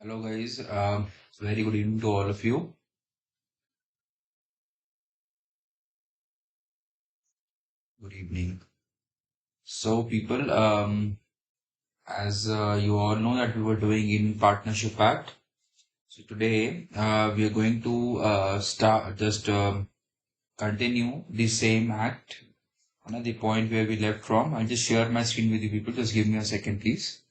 Hello guys, very good evening to all of you. Good evening. So people, as you all know that we were doing in Partnership Act. So today we are going to start just continue the same act on the point where we left from. I'll just share my screen with you people. Just give me a second, please.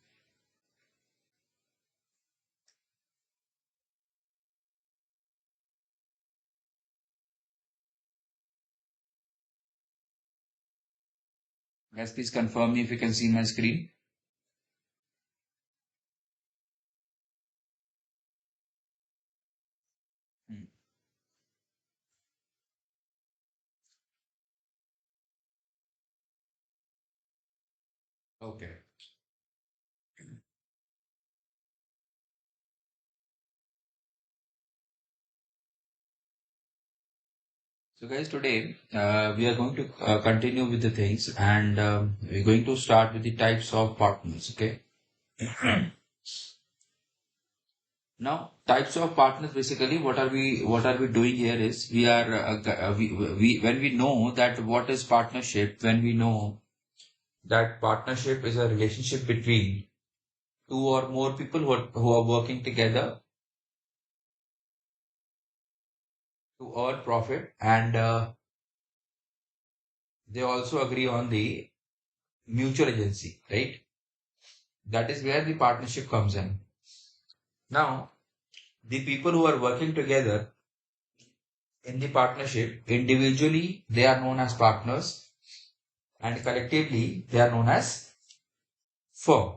Guys, please confirm me if you can see my screen. Hmm. Okay. So guys, today we are going to continue with the things and we're going to start with the types of partners. Okay. Now, types of partners basically what are we doing here is we are we when we know that what is partnership, when we know that partnership is a relationship between two or more people who are working together to earn profit and they also agree on the mutual agency, right? That is where the partnership comes in. Now, the people who are working together in the partnership, individually they are known as partners and collectively they are known as firm.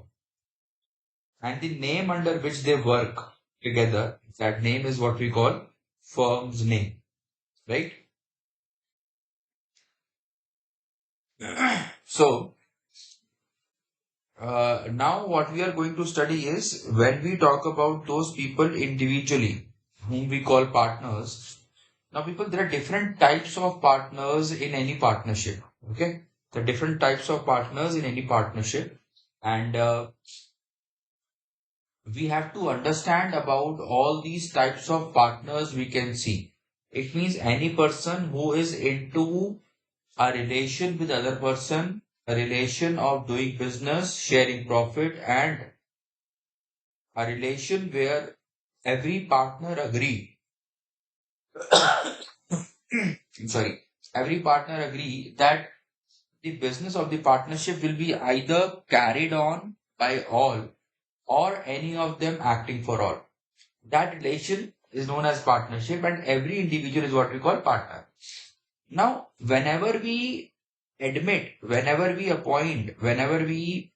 And the name under which they work together, that name is what we call firm's name, right? So, now what we are going to study is when we talk about those people individually, whom we call partners. Now, people, there are different types of partners in any partnership. Okay, there are different types of partners in any partnership, and we have to understand about all these types of partners we can see. It means any person who is into a relation with other person, a relation of doing business, sharing profit, and a relation where every partner agree. Sorry, every partner agree that the business of the partnership will be either carried on by all or any of them acting for all. That relation is known as partnership, and every individual is what we call partner. Now, whenever we admit, whenever we appoint, whenever we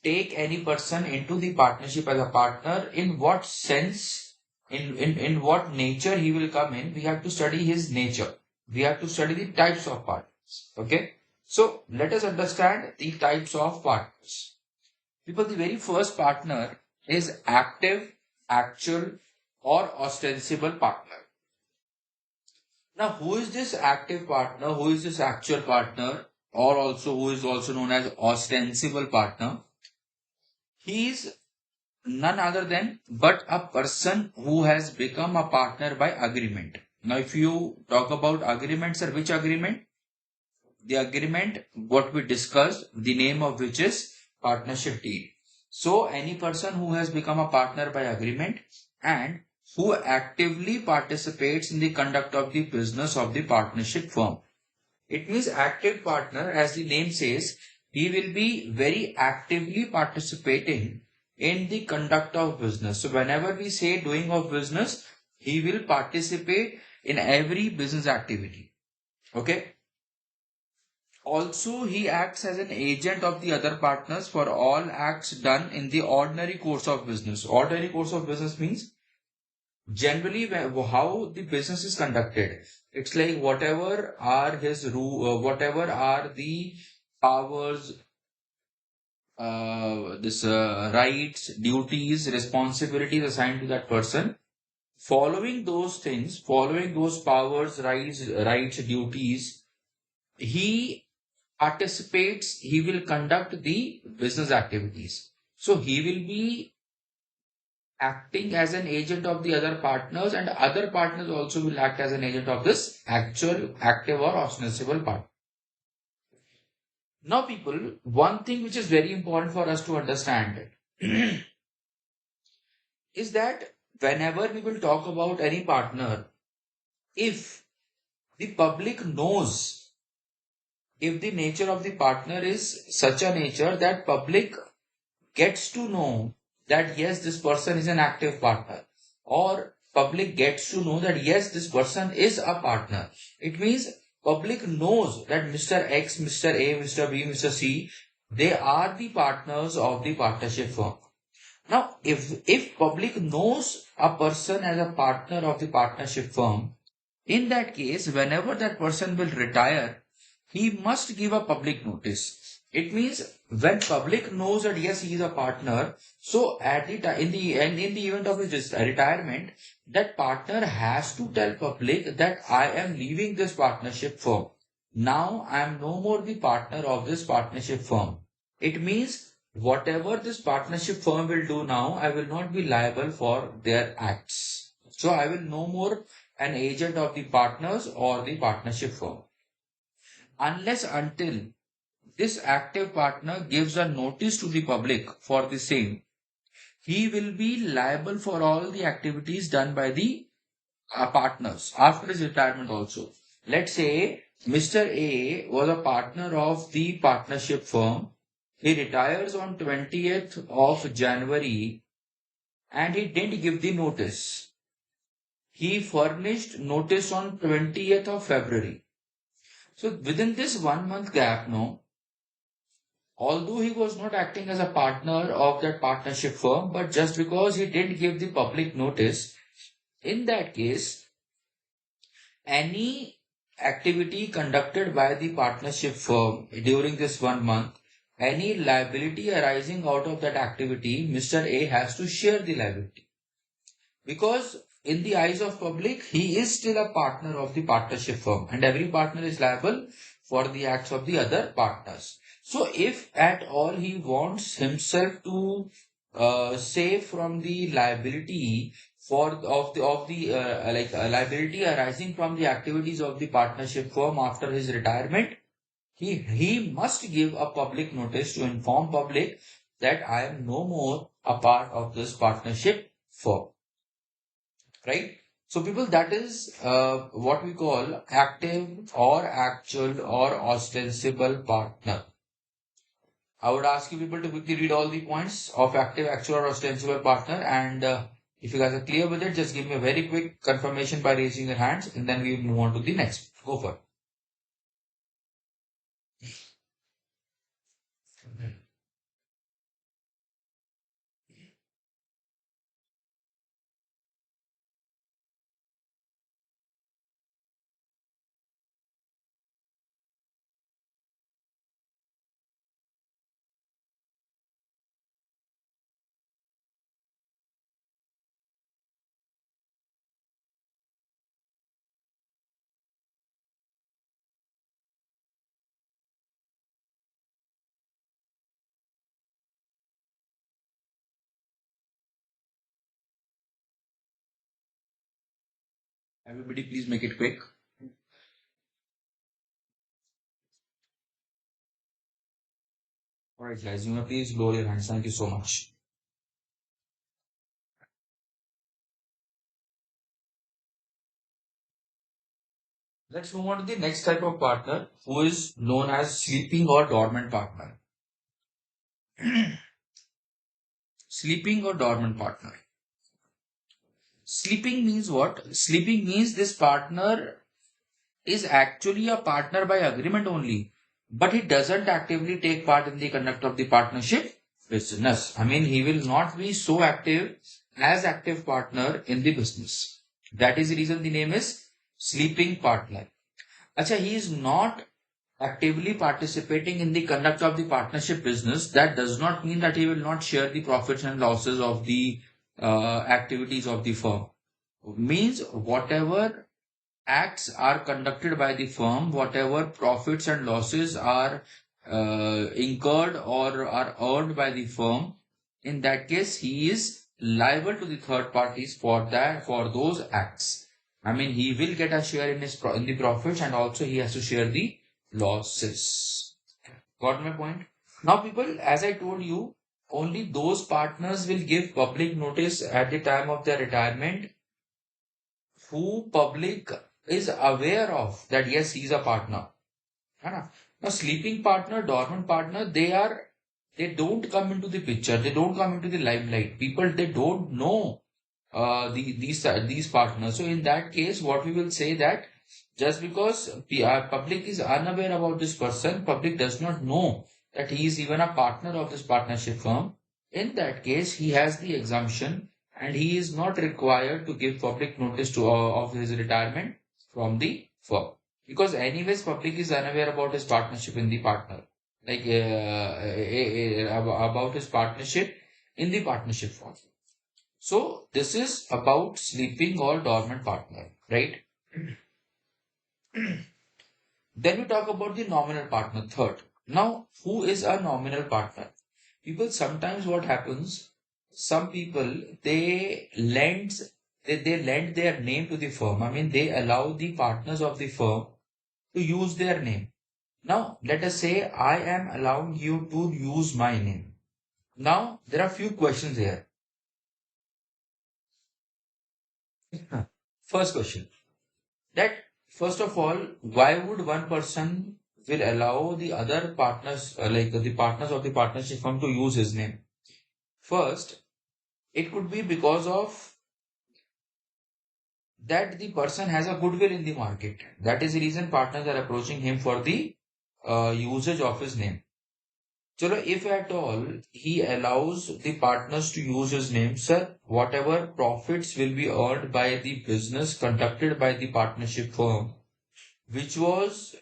take any person into the partnership as a partner, in what sense, in what nature he will come in, we have to study his nature. We have to study the types of partners. Okay. So let us understand the types of partners. Because the very first partner is active, actual, or ostensible partner. Now, who is this active partner? Who is this actual partner? Or also who is also known as ostensible partner? He is none other than but a person who has become a partner by agreement. Now, if you talk about agreement, sir, which agreement? The agreement, what we discussed, the name of which is partnership deed. So, any person who has become a partner by agreement and who actively participates in the conduct of the business of the partnership firm. It means active partner, as the name says, he will be very actively participating in the conduct of business. So whenever we say doing of business, he will participate in every business activity. Okay. Also, he acts as an agent of the other partners for all acts done in the ordinary course of business. Ordinary course of business means generally how the business is conducted. It's like whatever are his whatever are the powers, this rights, duties, responsibilities assigned to that person. Following those things, following those powers, rights, duties, he participates. He will conduct the business activities. So he will be acting as an agent of the other partners, and other partners also will act as an agent of this actual active or ostensible part. Now, people, one thing which is very important for us to understand is that whenever we will talk about any partner, if the public knows, if the nature of the partner is such a nature that public gets to know that yes, this person is an active partner, or public gets to know that yes, this person is a partner, it means public knows that Mr. X, Mr. A, Mr. B, Mr. C, they are the partners of the partnership firm. Now, if public knows a person as a partner of the partnership firm, in that case, whenever that person will retire, he must give a public notice. It means when public knows that yes, he is a partner, so at the in the end, in the event of his retirement, that partner has to tell public that I am leaving this partnership firm. Now I am no more the partner of this partnership firm. It means whatever this partnership firm will do now, I will not be liable for their acts. So I will no more an agent of the partners or the partnership firm. Unless until this active partner gives a notice to the public for the same, he will be liable for all the activities done by the partners after his retirement also. Let's say Mr. A was a partner of the partnership firm. He retires on 20th of January and he didn't give the notice. He furnished notice on 20th of February. So within this 1 month gap, no, although he was not acting as a partner of that partnership firm, but just because he didn't give the public notice, in that case, any activity conducted by the partnership firm during this 1 month, any liability arising out of that activity, Mr. A has to share the liability. Because in the eyes of public, he is still a partner of the partnership firm, and every partner is liable for the acts of the other partners. So if at all he wants himself to save from the liability for of the liability arising from the activities of the partnership firm after his retirement, he must give a public notice to inform public that I am no more a part of this partnership firm, right? So people, that is what we call active or actual or ostensible partner. I would ask you people to quickly read all the points of active, actual, or ostensible partner. And if you guys are clear with it, just give me a very quick confirmation by raising your hands, and then we move on to the next. Go for it. Everybody, please make it quick. All right, guys, you may please lower your hands. Thank you so much. Let's move on to the next type of partner, who is known as sleeping or dormant partner. Sleeping or dormant partner. Sleeping means what? Sleeping means this partner is actually a partner by agreement only, but he doesn't actively take part in the conduct of the partnership business. I mean, he will not be so active as active partner in the business. That is the reason the name is sleeping partner. Acha, he is not actively participating in the conduct of the partnership business. That does not mean that he will not share the profits and losses of the activities of the firm. Means whatever acts are conducted by the firm, whatever profits and losses are incurred or are earned by the firm, in that case, he is liable to the third parties for those acts. I mean, he will get a share in in the profits, and also he has to share the losses. Got my point? Now, people, as I told you, only those partners will give public notice at the time of their retirement who public is aware of that yes, he's a partner. है ना? Now, sleeping partner, dormant partner, they don't come into the picture. They don't come into the limelight. People, they don't know these partners. So in that case, what we will say that just because public is unaware about this person, public does not know that he is even a partner of this partnership firm. In that case, he has the exemption and he is not required to give public notice of his retirement from the firm. Because anyways, public is unaware about his partnership in the partner, like about his partnership in the partnership form. So this is about sleeping or dormant partner, right? Then we talk about the nominal partner, third. Now, who is a nominal partner? People sometimes what happens, some people they lend their name to the firm. I mean, they allow the partners of the firm to use their name. Now, let us say I am allowing you to use my name. Now, there are few questions here. First question that first of all, why would one person will allow the other partners, like the partners of the partnership firm to use his name? First, it could be because of that the person has a goodwill in the market. That is the reason partners are approaching him for the usage of his name. Chalo, if at all he allows the partners to use his name, sir, whatever profits will be earned by the business conducted by the partnership firm, which was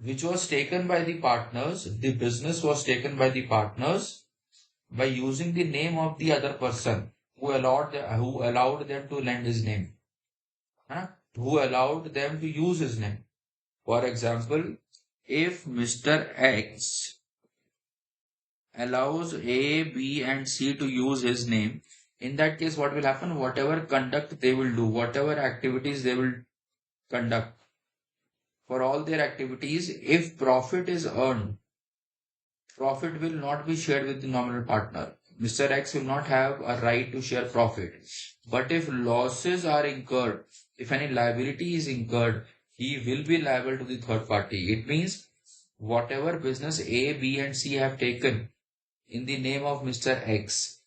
which was taken by the partners, the business was taken by the partners by using the name of the other person who allowed them to lend his name, huh? Who allowed them to use his name. For example, if Mr. X allows A, B, and C to use his name, in that case, what will happen? Whatever conduct they will do, whatever activities they will conduct for all their activities, if profit is earned, profit will not be shared with the nominal partner. Mr. X will not have a right to share profit. But if losses are incurred, if any liability is incurred, he will be liable to the third party. It means whatever business A, B, and C have taken in the name of Mr. X,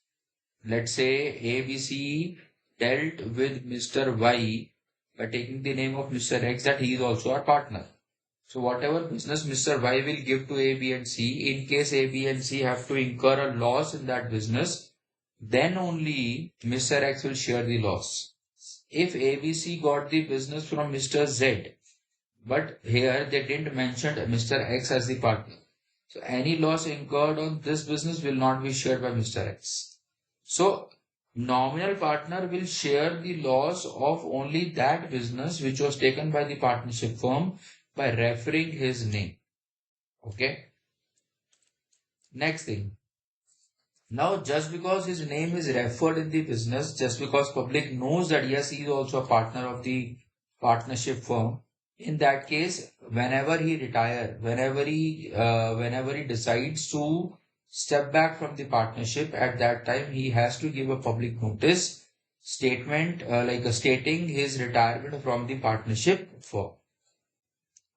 let's say ABC dealt with Mr. Y by taking the name of Mr. X that he is also a partner. So whatever business Mr. Y will give to A, B, and C, in case A, B, and C have to incur a loss in that business, then only Mr. X will share the loss. If ABC got the business from Mr. Z, but here they didn't mention Mr. X as the partner. So any loss incurred on this business will not be shared by Mr. X. So nominal partner will share the loss of only that business which was taken by the partnership firm by referring his name. Okay. Next thing. Now, just because his name is referred in the business, just because public knows that yes, he is also a partner of the partnership firm, in that case, whenever he retire, whenever he decides to step back from the partnership, at that time he has to give a public notice statement, like stating his retirement from the partnership firm.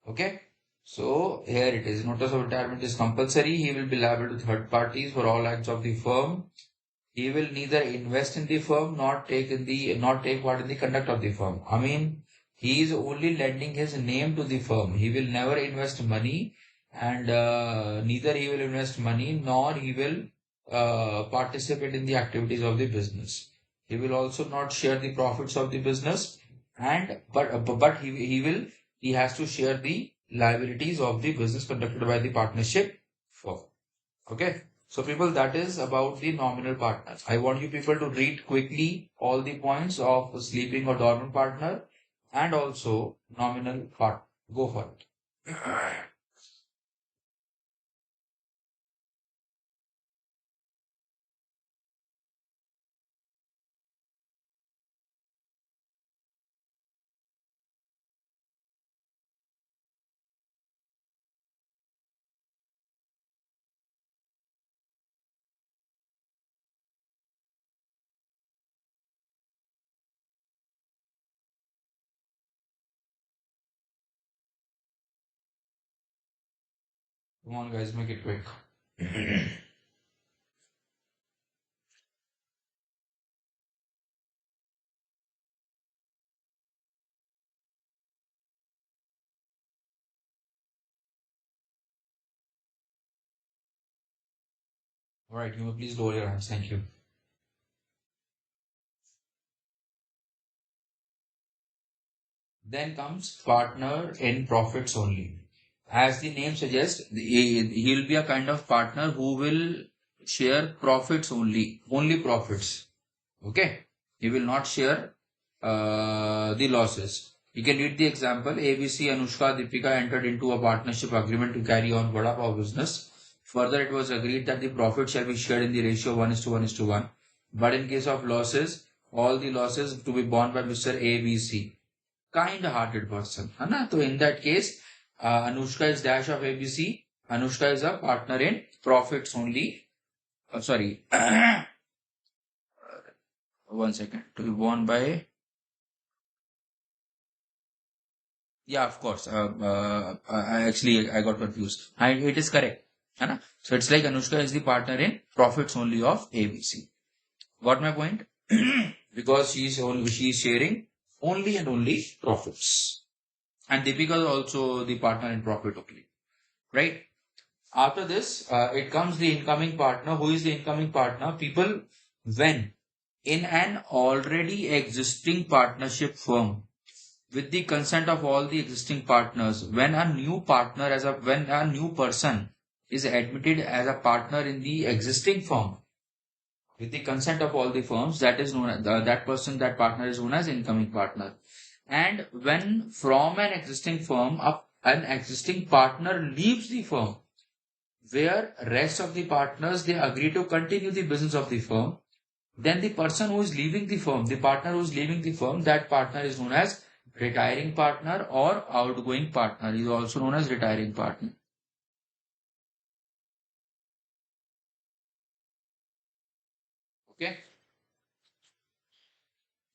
Okay. So here it is. Notice of retirement is compulsory. He will be liable to third parties for all acts of the firm. He will neither invest in the firm not take part in the conduct of the firm. I mean, he is only lending his name to the firm. He will never invest money, and neither he will invest money nor he will participate in the activities of the business. He will also not share the profits of the business, and but he has to share the liabilities of the business conducted by the partnership firm. Okay. So people, that is about the nominal partners. I want you people to read quickly all the points of sleeping or dormant partner and also nominal partner. Go for it. Come on, guys, make it quick. All right, you may please lower your hands. Thank you. Then comes partner in profits only. As the name suggests, he'll be a kind of partner who will share profits only profits. Okay, he will not share the losses. You can read the example. ABC, Anushka, Deepika entered into a partnership agreement to carry on Vada Pav business. Further, it was agreed that the profit shall be shared in the ratio 1:1:1. But in case of losses, all the losses to be borne by Mr. ABC. Kind-hearted person. है ना? So in that case, Anushka is dash of ABC. Anushka is a partner in profits only. Sorry. One second. To be borne by. Yeah, of course. I got confused. It is correct. है ना? So it's like Anushka is the partner in profits only of ABC. Got my point? Because she's sharing only and only profits. And Deepika is also the partner in profit only. Right? After this, it comes the incoming partner. Who is the incoming partner? People, when in an already existing partnership firm, with the consent of all the existing partners, when a new person is admitted as a partner in the existing firm, with the consent of all the firms, that is known as that partner is known as incoming partner. And when from an existing firm, an existing partner leaves the firm, where rest of the partners they agree to continue the business of the firm, then the person who is leaving the firm, the partner who is leaving the firm, that partner is known as retiring partner or outgoing partner. He is also known as retiring partner. Okay.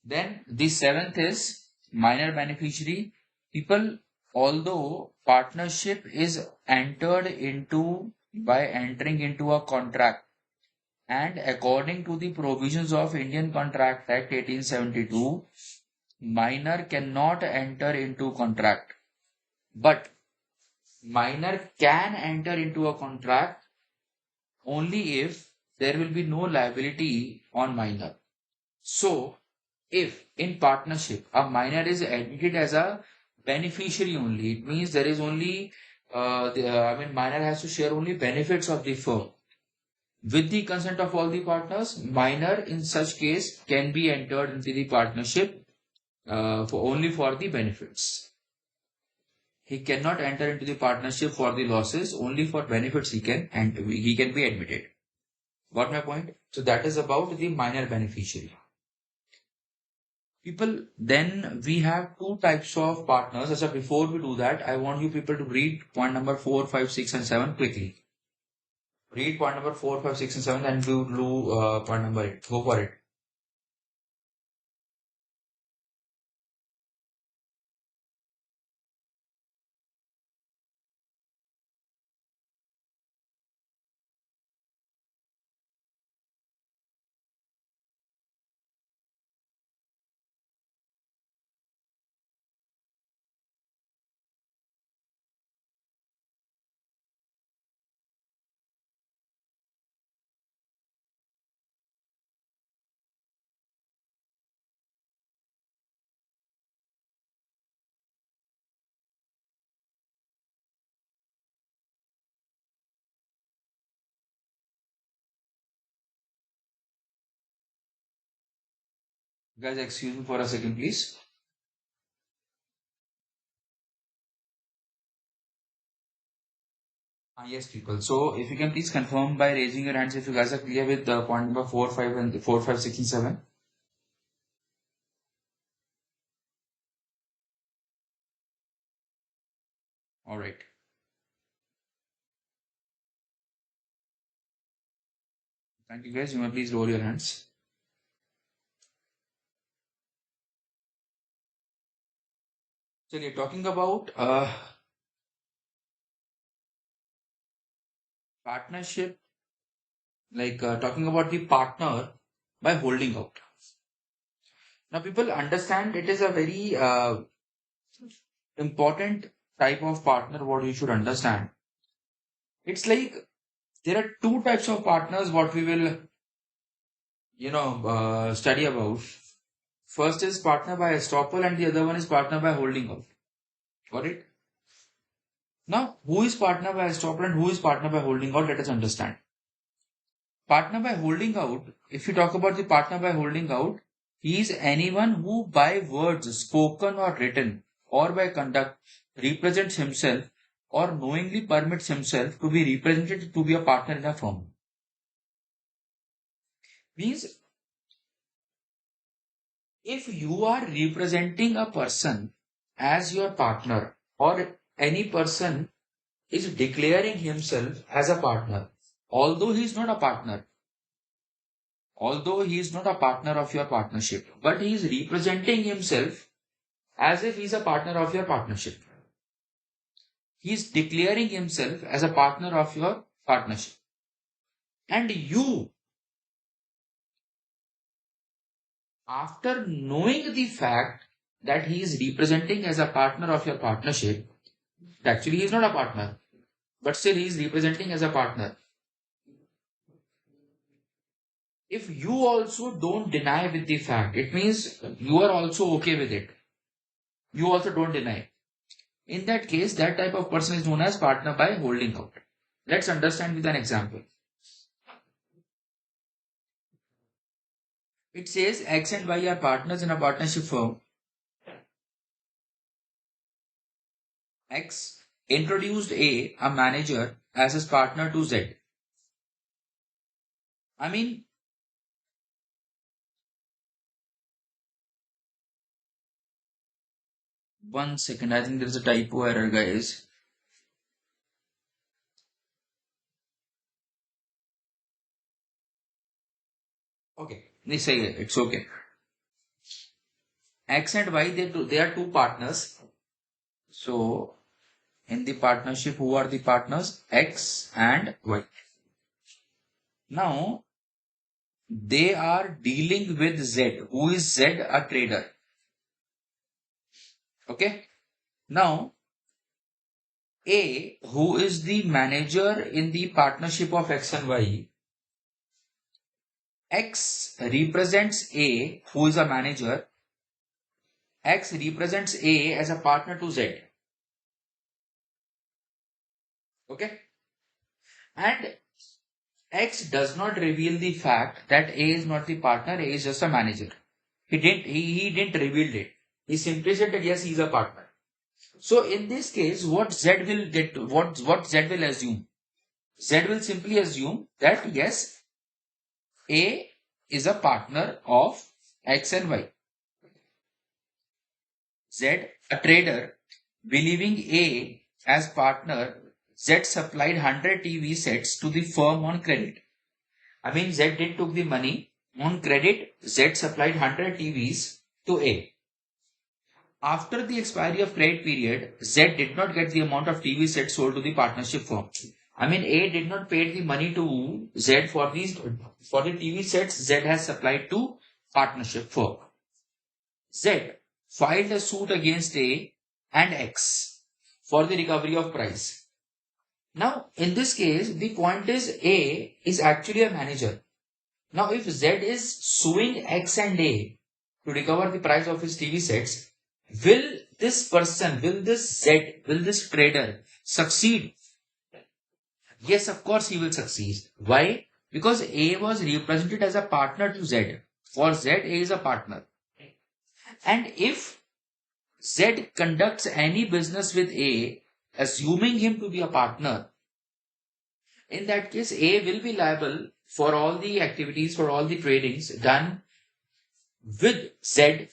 Then the seventh is minor beneficiary. People, although partnership is entered into by entering into a contract, and according to the provisions of Indian Contract Act 1872, minor cannot enter into contract. But minor can enter into a contract only if there will be no liability on minor. So, if in partnership a minor is admitted as a beneficiary only, it means there is only, minor has to share only benefits of the firm. With the consent of all the partners, minor in such case can be entered into the partnership only for the benefits. He cannot enter into the partnership for the losses, only for benefits he can be admitted. Got my point? So that is about the minor beneficiary. People, then we have two types of partners. So before we do that, I want you people to read point number 4, 5, 6, and 7 quickly. Read point number 4, 5, 6, and 7, and we will do point number 8. Go for it. Guys, excuse me for a second, please. Yes, people. So if you can please confirm by raising your hands if you guys are clear with point number 4, 5, and 4, 5, 6, and 7. All right. Thank you, guys. You may please roll your hands. So you're talking about Partnership, talking about the partner by holding out. Now, people understand it is a very important type of partner, what you should understand. It's like there are two types of partners, what we will, study about. First is partner by estoppel, and the other one is partner by holding out. Got it? Now, who is partner by estoppel and who is partner by holding out? Let us understand. Partner by holding out, if you talk about the partner by holding out, he is anyone who by words spoken or written or by conduct represents himself or knowingly permits himself to be represented to be a partner in a firm. Means if you are representing a person as your partner or any person is declaring himself as a partner, although he is not a partner, although he is not a partner of your partnership, but he is representing himself as if he is a partner of your partnership. He is declaring himself as a partner of your partnership. And you, after knowing the fact that he is representing as a partner of your partnership, actually he is not a partner, but still he is representing as a partner. If you also don't deny with the fact, it means you are also okay with it. You also don't deny. In that case, that type of person is known as partner by holding out. Let's understand with an example. It says X and Y are partners in a partnership firm. X introduced a manager, as his partner to Z. I mean, one second, I think there's a typo error, guys. Okay, let's say it's okay. X and Y, they are two partners. So, in the partnership, who are the partners? X and Y. Now, they are dealing with Z. Who is Z? A trader. Okay. Now, A, who is the manager in the partnership of X and Y, X represents A, who is a manager. X represents A as a partner to Z. Okay. And X does not reveal the fact that A is not the partner, A is just a manager. He didn't reveal it. He simply said that yes, he is a partner. So in this case, what Z will get, what Z will assume? Z will simply assume that yes, A is a partner of X and Y. Z, a trader, believing A as partner, Z supplied 100 TV sets to the firm on credit. I mean, Z did took the money on credit. Z supplied 100 TVs to A. After the expiry of credit period, Z did not get the amount of TV sets sold to the partnership firm. I mean, A did not pay the money to Z for the TV sets Z has supplied to partnership firm. Z filed a suit against A and X for the recovery of price. Now, in this case, the point is A is actually a manager. Now, if Z is suing X and A to recover the price of his TV sets, will this person, will this Z, will this trader succeed? Yes, of course he will succeed. Why? Because A was represented as a partner to Z. For Z, A is a partner. And if Z conducts any business with A, assuming him to be a partner, in that case, A will be liable for all the activities, for all the tradings done with Z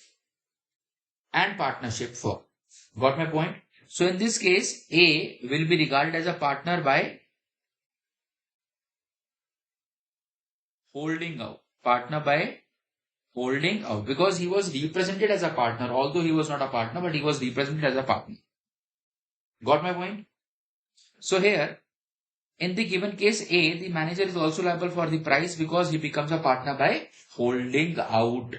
and partnership firm. Got my point? So in this case, A will be regarded as a partner by holding out. Partner by holding out, because he was represented as a partner, although he was not a partner, but he was represented as a partner. Got my point? So here, In the given case A, the manager is also liable for the price because he becomes a partner by holding out.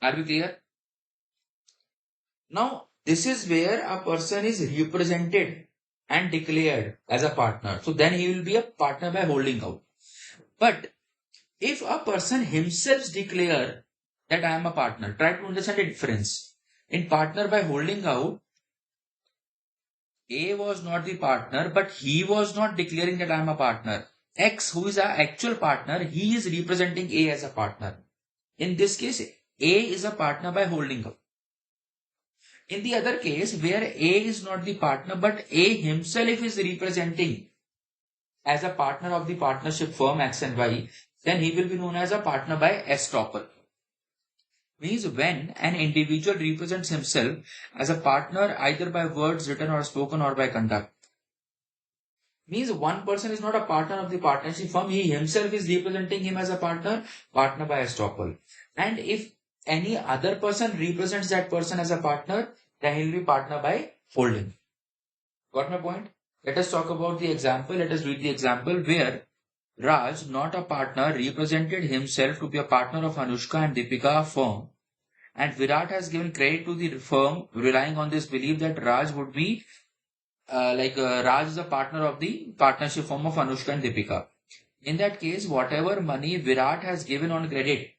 Are we clear? Now, this is where a person is represented and declared as a partner. So then he will be a partner by holding out. But if a person himself declare that I am a partner, try to understand the difference. In partner by holding out, A was not the partner, but he was not declaring that I am a partner. X, who is our actual partner, he is representing A as a partner. In this case, A is a partner by holding out. In the other case, where A is not the partner, but A himself is representing as a partner of the partnership firm X and Y, then he will be known as a partner by estoppel. Means when an individual represents himself as a partner either by words written or spoken or by conduct. Means one person is not a partner of the partnership firm, he himself is representing him as a partner, partner by estoppel. And if any other person represents that person as a partner, then he will be partner by holding. Got my point? Let us talk about the example. Let us read the example where Raj, not a partner, represented himself to be a partner of Anushka and Deepika firm. And Virat has given credit to the firm, relying on this belief that Raj would be Raj is a partner of the partnership firm of Anushka and Deepika. In that case, whatever money Virat has given on credit,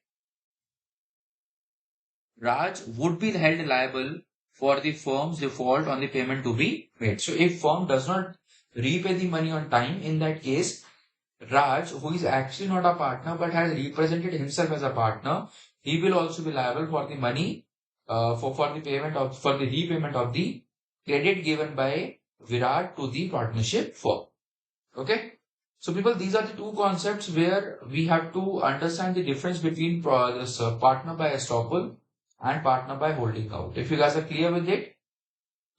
Raj would be held liable for the firm's default on the payment to be made. So if firm does not repay the money on time, in that case, Raj, who is actually not a partner but has represented himself as a partner, he will also be liable for the money for the payment of for the repayment of the credit given by Virat to the partnership firm. Okay. So people, these are the two concepts where we have to understand the difference between this partner by estoppel and partner by holding out. If you guys are clear with it,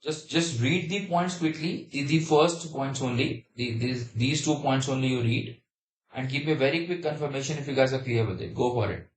just read the points quickly. The first points only. These 2 points only you read and give me a very quick confirmation if you guys are clear with it. Go for it.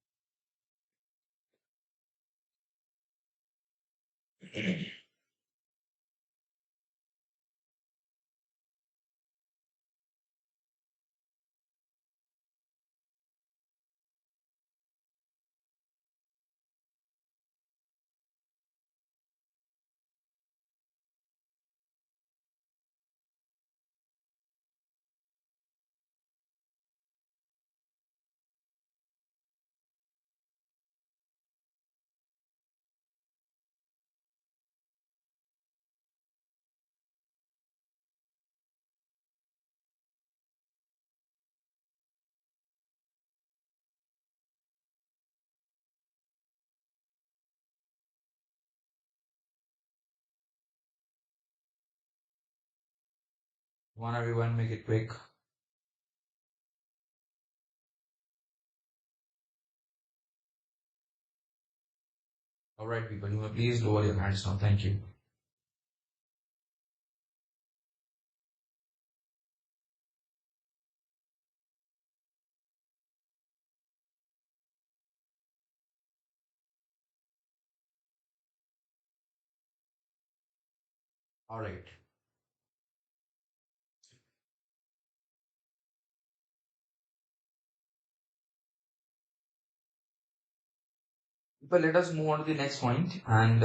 One everyone, make it quick. All right, people, you may please lower your hands now. Thank you. All right. But let us move on to the next point. And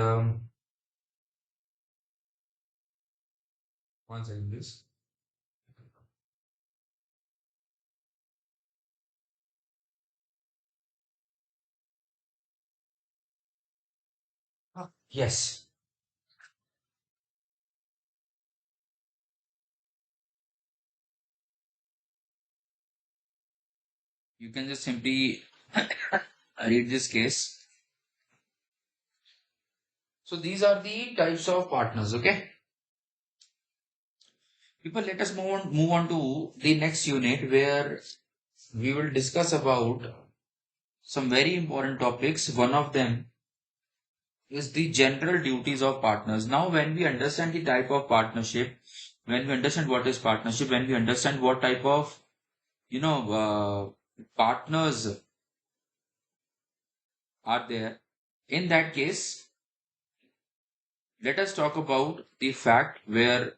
one second, please. Yes. You can just simply read this case. So these are the types of partners, okay? People, let us move on to the next unit where we will discuss about some very important topics. One of them is the general duties of partners. Now, when we understand the type of partnership, when we understand what is partnership, when we understand what type of, partners are there, in that case, let us talk about the fact where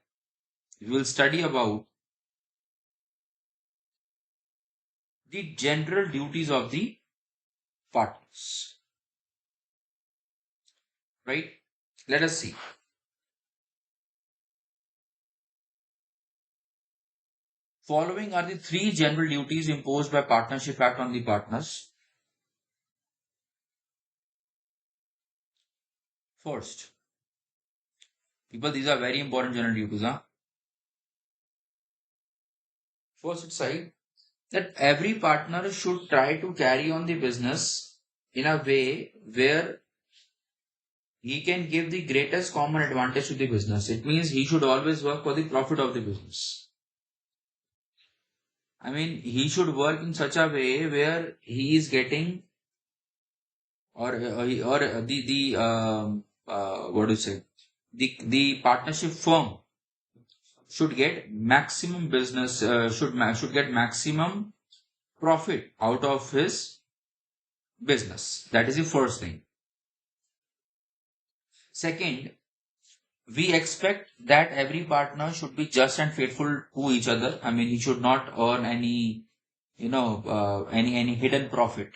we will study about the general duties of the partners. Right? Let us see. Following are the three general duties imposed by Partnership Act on the partners. First, people, these are very important general duties. Huh? First, it's like that every partner should try to carry on the business in a way where he can give the greatest common advantage to the business. It means he should always work for the profit of the business. I mean, he should work in such a way where he is getting, or the what do you say, the partnership firm should get maximum business, should get maximum profit out of his business. That is the first thing. Second, we expect that every partner should be just and faithful to each other. I mean, he should not earn any, any hidden profit.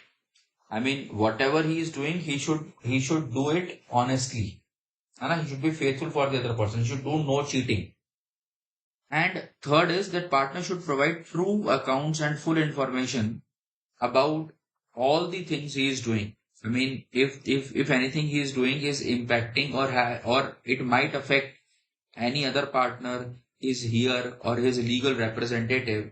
I mean, whatever he is doing, he should do it honestly. And he should be faithful for the other person. He should do no cheating. And third is that partner should provide true accounts and full information about all the things he is doing. I mean, if anything he is doing is impacting or it might affect any other partner is here or his legal representative,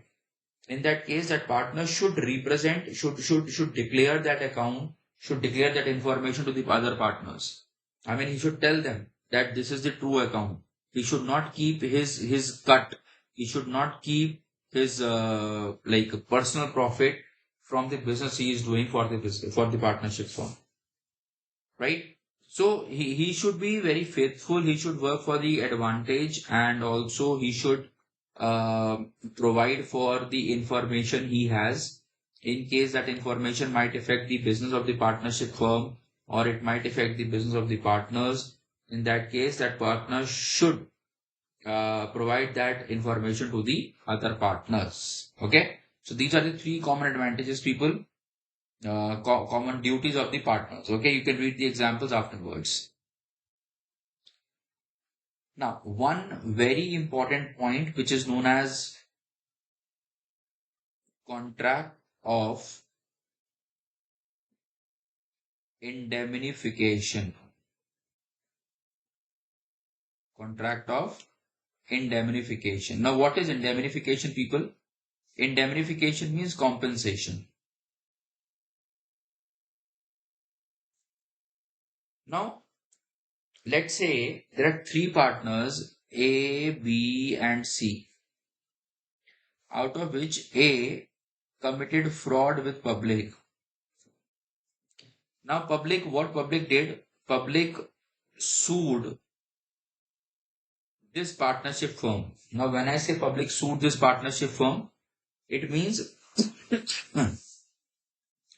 in that case that partner should represent should declare that account, should declare that information to the other partners. I mean, he should tell them that this is the true account. He should not keep his cut. He should not keep his like personal profit from the business he is doing for the business, for the partnership firm, right? So he should be very faithful. He should work for the advantage, and also he should uh, provide for the information he has in case that information might affect the business of the partnership firm or it might affect the business of the partners. In that case, that partner should provide that information to the other partners. Okay. So these are the three common advantages, people, common duties of the partners. Okay, you can read the examples afterwards. Now, one very important point which is known as contract of indemnification. Contract of indemnification. Now, what is indemnification, people? Indemnification means compensation. Now, let's say there are three partners A, B, and C, out of which A committed fraud with public. Now, what public did? Public sued this partnership firm. Now, when I say public sued this partnership firm, it means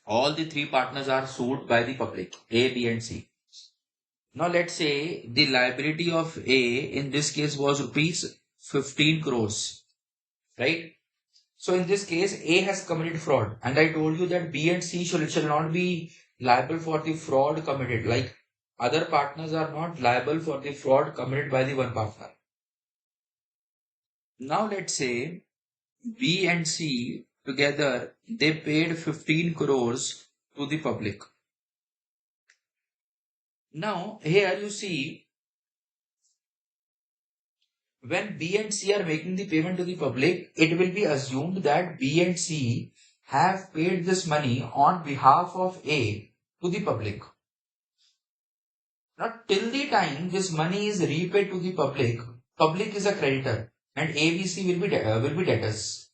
all the three partners are sued by the public, A, B, and C. Now, let's say the liability of A in this case was rupees 15 crores, right? So, in this case, A has committed fraud, and I told you that B and C shall not be liable for the fraud committed. Like other partners are not liable for the fraud committed by the one partner. Now, let's say B and C together they paid 15 crores to the public. Now, here you see when B and C are making the payment to the public, it will be assumed that B and C have paid this money on behalf of A to the public. Now, till the time this money is repaid to the public, public is a creditor and ABC will be debtors.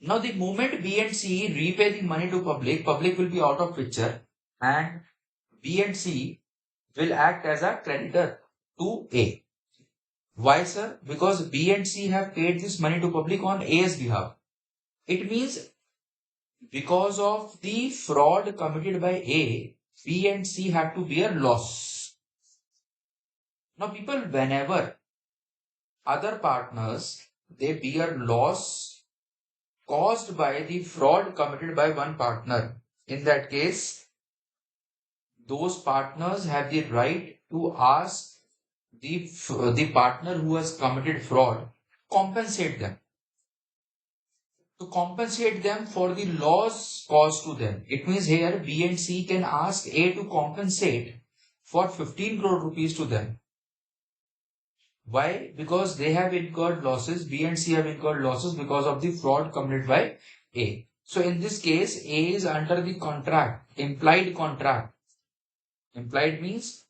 Now, the moment B and C repay the money to public, public will be out of picture and B and C will act as a creditor to A. Why, sir? Because B and C have paid this money to public on A's behalf. It means because of the fraud committed by A, B and C have to bear loss. Now, people, whenever other partners they bear loss caused by the fraud committed by one partner. In that case, those partners have the right to ask the partner who has committed fraud compensate them to compensate them for the loss caused to them. It means here B and C can ask A to compensate for 15 crore rupees to them. Why? Because they have incurred losses. B and C have incurred losses because of the fraud committed by A. So in this case, A is under the contract, implied contract. Implied means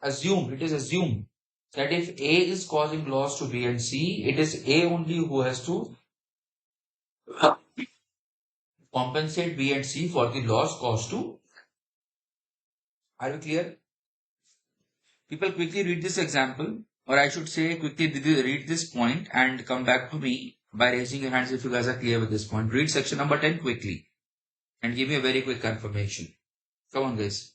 assumed. It is assumed that if A is causing loss to B and C, it is A only who has to compensate B and C for the loss caused to. Are you clear? People quickly read this example, or I should say quickly read this point and come back to me by raising your hands if you guys are clear with this point. Read section number 10 quickly and give me a very quick confirmation. Come on, guys.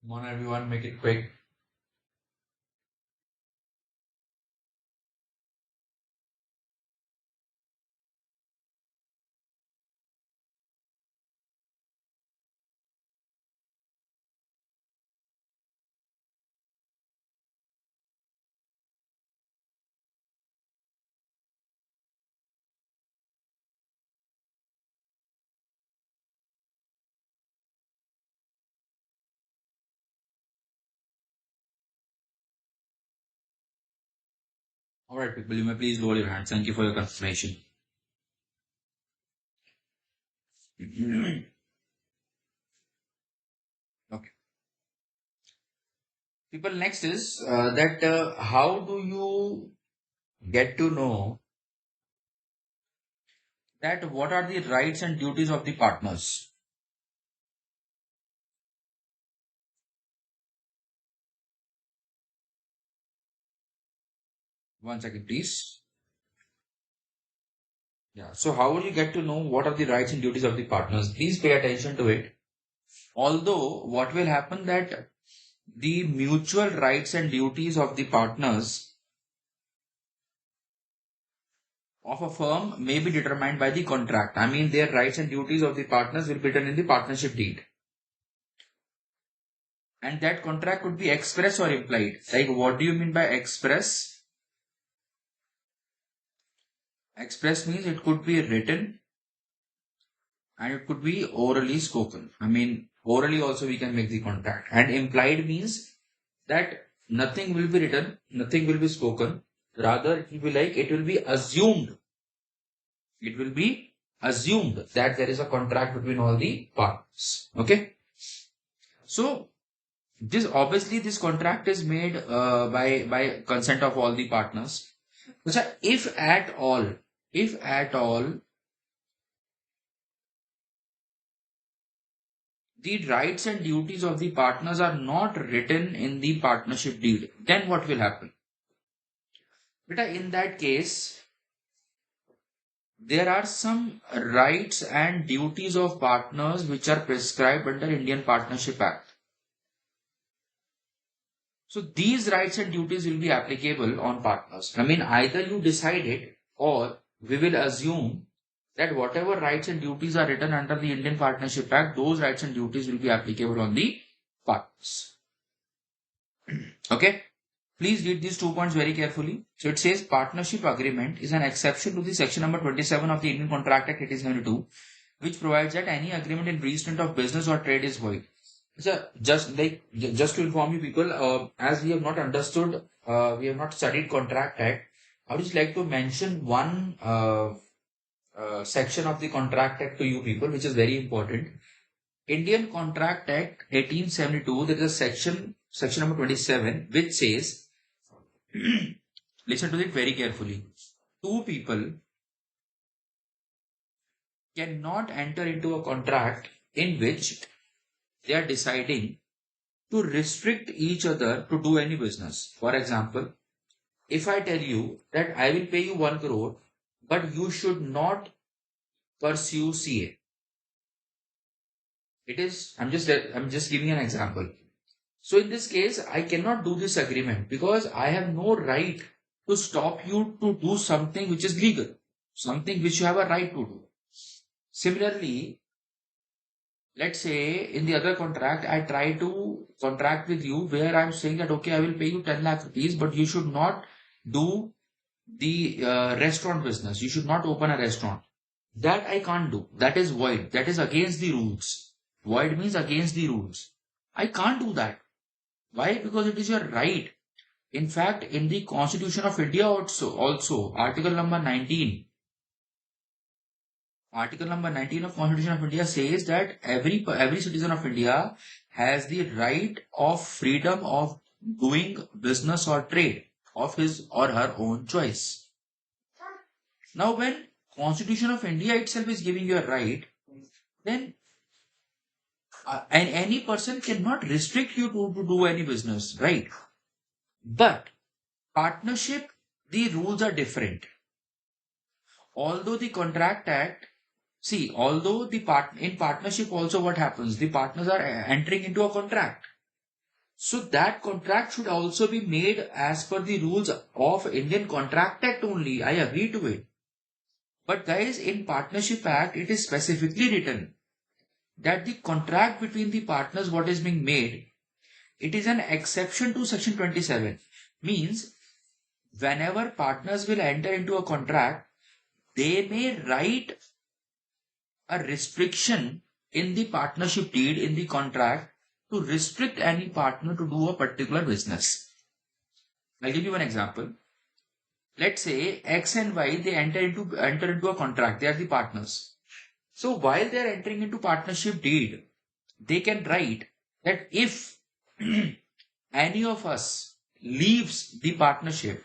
Come on, everyone, make it quick. All right, people, you may please lower your hands. Thank you for your confirmation. Okay. People, next is that how do you get to know that what are the rights and duties of the partners? One second, please. Yeah. So how will you get to know what are the rights and duties of the partners? Please pay attention to it. Although what will happen that the mutual rights and duties of the partners of a firm may be determined by the contract. I mean, their rights and duties of the partners will be written in the partnership deed. And that contract could be express or implied. Like, what do you mean by express? Express means it could be written and it could be orally spoken. I mean, orally also we can make the contract. And implied means that nothing will be written, nothing will be spoken. Rather, it will be like it will be assumed. It will be assumed that there is a contract between all the parties. Okay. So this obviously this contract is made by consent of all the partners. So if at all the rights and duties of the partners are not written in the partnership deed, then what will happen? Beta, in that case, there are some rights and duties of partners which are prescribed under Indian Partnership Act. So these rights and duties will be applicable on partners. I mean, either you decide it or we will assume that whatever rights and duties are written under the Indian Partnership Act, those rights and duties will be applicable on the partners. Okay. Please read these 2 points very carefully. So it says partnership agreement is an exception to the section number 27 of the Indian Contract Act 1872, which provides that any agreement in restraint of business or trade is void. So just to inform you people, as we have not understood, we have not studied Contract Act. I would just like to mention one section of the Contract Act to you people, which is very important. Indian Contract Act 1872, there is a section number 27, which says, listen to it very carefully. Two people cannot enter into a contract in which they are deciding to restrict each other to do any business. For example, if I tell you that I will pay you 1 crore, but you should not pursue CA. I'm just giving an example. So in this case, I cannot do this agreement because I have no right to stop you to do something which is legal, something which you have a right to do. Similarly, let's say in the other contract, I try to contract with you where I'm saying that, okay, I will pay you 10 lakh rupees, but you should not do the restaurant business. You should not open a restaurant. That I can't do. That is void. That is against the rules. Void means against the rules. I can't do that. Why? Because it is your right. In fact, in the Constitution of India also Article number 19, Article number 19 of Constitution of India says that every citizen of India has the right of freedom of doing business or trade of his or her own choice. Now, when Constitution of India itself is giving you a right, then and any person cannot restrict you to do any business, right? But partnership, the rules are different. Although the Contract Act, see, although in partnership also what happens, the partners are entering into a contract. So that contract should also be made as per the rules of Indian Contract Act only. I agree to it. But guys, in Partnership Act, it is specifically written that the contract between the partners, what is being made, it is an exception to section 27. Means whenever partners will enter into a contract, they may write a restriction in the partnership deed in the contract to restrict any partner to do a particular business. I'll give you an example. Let's say X and Y, they enter into a contract. They are the partners. So while they are entering into partnership deed, they can write that if any of us leaves the partnership,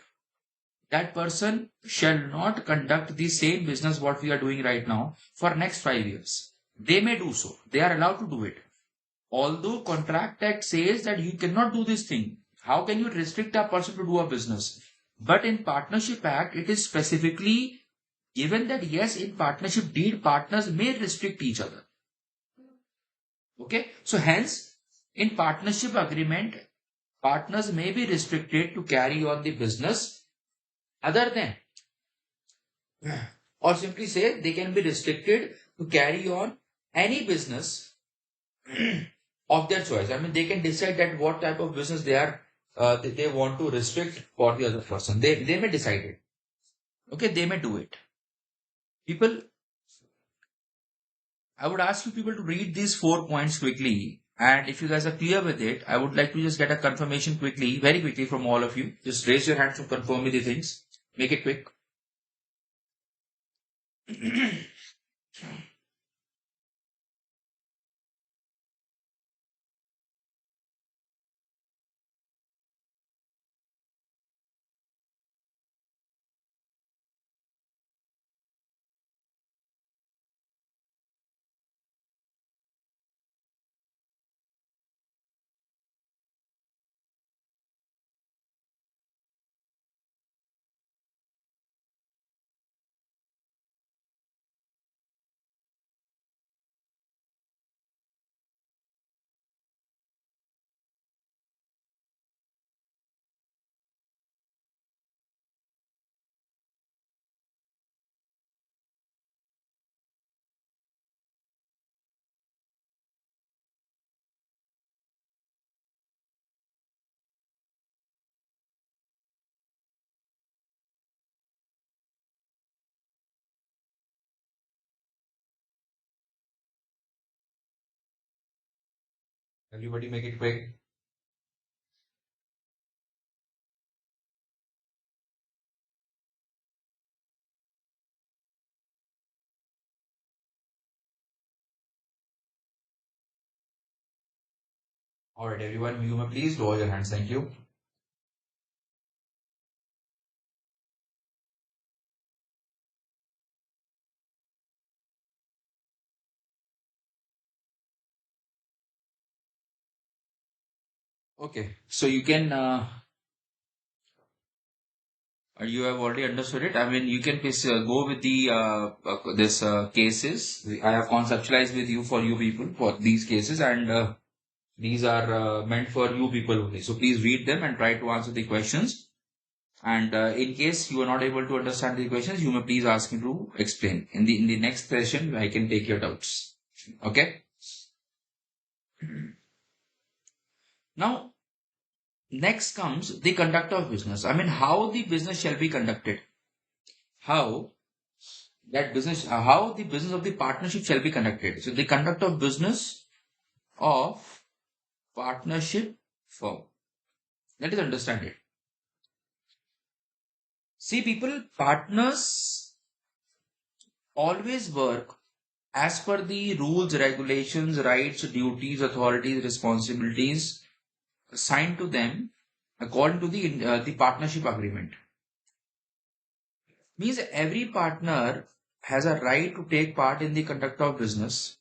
that person shall not conduct the same business what we are doing right now for next 5 years. They may do so. They are allowed to do it. Although Contract Act says that you cannot do this thing. How can you restrict a person to do a business? But in Partnership Act, it is specifically given that yes, in partnership deed, partners may restrict each other. Okay. So hence, in partnership agreement, partners may be restricted to carry on the business other than, or simply say they can be restricted to carry on any business of their choice. I mean, they can decide that what type of business they want to restrict for the other person. They may decide it. Okay, they may do it. People, I would ask you people to read these 4 points quickly. And if you guys are clear with it, I would like to just get a confirmation quickly, very quickly from all of you. Just raise your hands to confirm me the things. Make it quick. Everybody make it quick. All right, everyone, you may please lower your hands. Thank you. Okay, so you can, you have already understood it. I mean, you can please go with the this cases. I have conceptualized with you for you people for these cases, and these are meant for you people only. So please read them and try to answer the questions. And in case you are not able to understand the questions, you may please ask me to explain. In the next session, I can take your doubts. Okay. Now, next comes the conduct of business. I mean, how the business shall be conducted. How how the business of the partnership shall be conducted. So the conduct of business of partnership firm. Let us understand it. See, people, partners always work as per the rules, regulations, rights, duties, authorities, responsibilities assigned to them according to the partnership agreement. Means every partner has a right to take part in the conduct of business,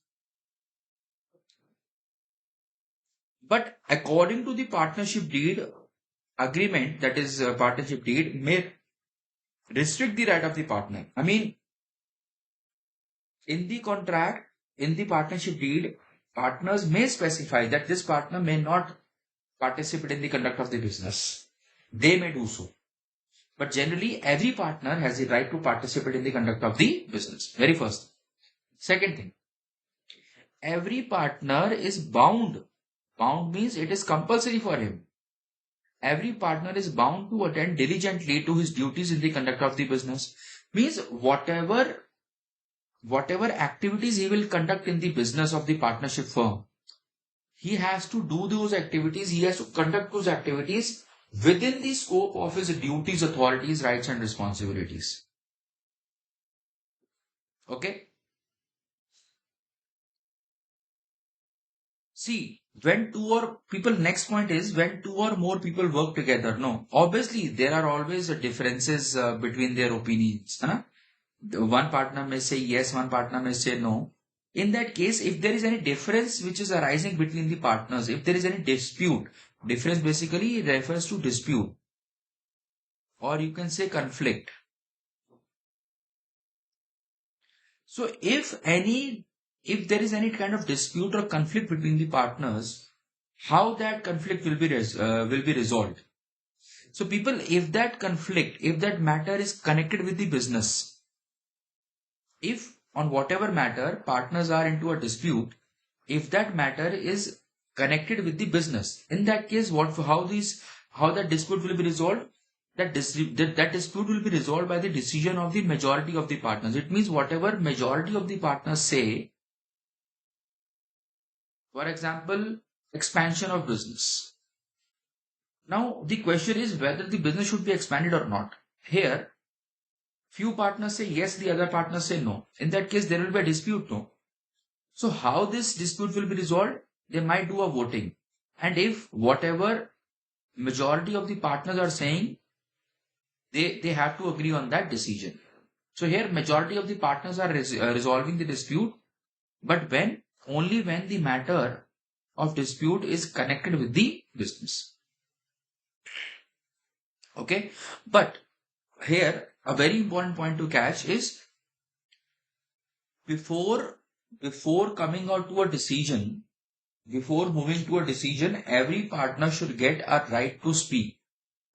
but according to the partnership deed agreement, that is partnership deed may restrict the right of the partner. I mean, in the contract, in the partnership deed, partners may specify that this partner may not participate in the conduct of the business. They may do so. But generally, every partner has the right to participate in the conduct of the business. Very first. Second thing, every partner is bound. Bound means it is compulsory for him. Every partner is bound to attend diligently to his duties in the conduct of the business. Means whatever activities he will conduct in the business of the partnership firm, he has to do those activities, he has to conduct those activities within the scope of his duties, authorities, rights, and responsibilities. Okay? See, when two or people, next point is when two or more people work together. No, obviously, there are always differences between their opinions. Huh? One partner may say yes, one partner may say no. In that case, if there is any difference which is arising between the partners, if there is any dispute, difference basically refers to dispute, or you can say conflict. So if there is any kind of dispute or conflict between the partners, how that conflict will be resolved? So people, if that conflict, if that matter is connected with the business, if on whatever matter partners are into a dispute, if that matter is connected with the business, in that case, how that dispute will be resolved? That dispute will be resolved by the decision of the majority of the partners. It means whatever majority of the partners say, for example, expansion of business. Now, the question is whether the business should be expanded or not. Here, few partners say yes, the other partners say no. In that case, there will be a dispute, no? So, how this dispute will be resolved? They might do a voting. And if whatever majority of the partners are saying, they have to agree on that decision. So, here, majority of the partners are resolving the dispute, but only when the matter of dispute is connected with the business. Okay, but here a very important point to catch is before before coming out to a decision, before moving to a decision, every partner should get a right to speak.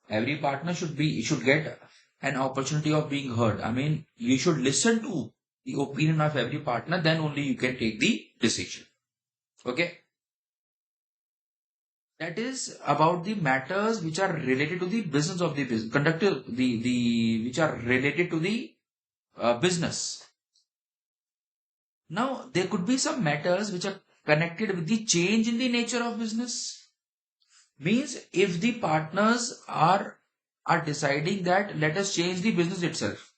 Every partner should get an opportunity of being heard. I mean, you should listen to the opinion of every partner, then only you can take the decision. Okay, that is about the matters which are related to the business of the business conductor, the which are related to the business. Now, there could be some matters which are connected with the change in the nature of business. Means if the partners are deciding that let us change the business itself.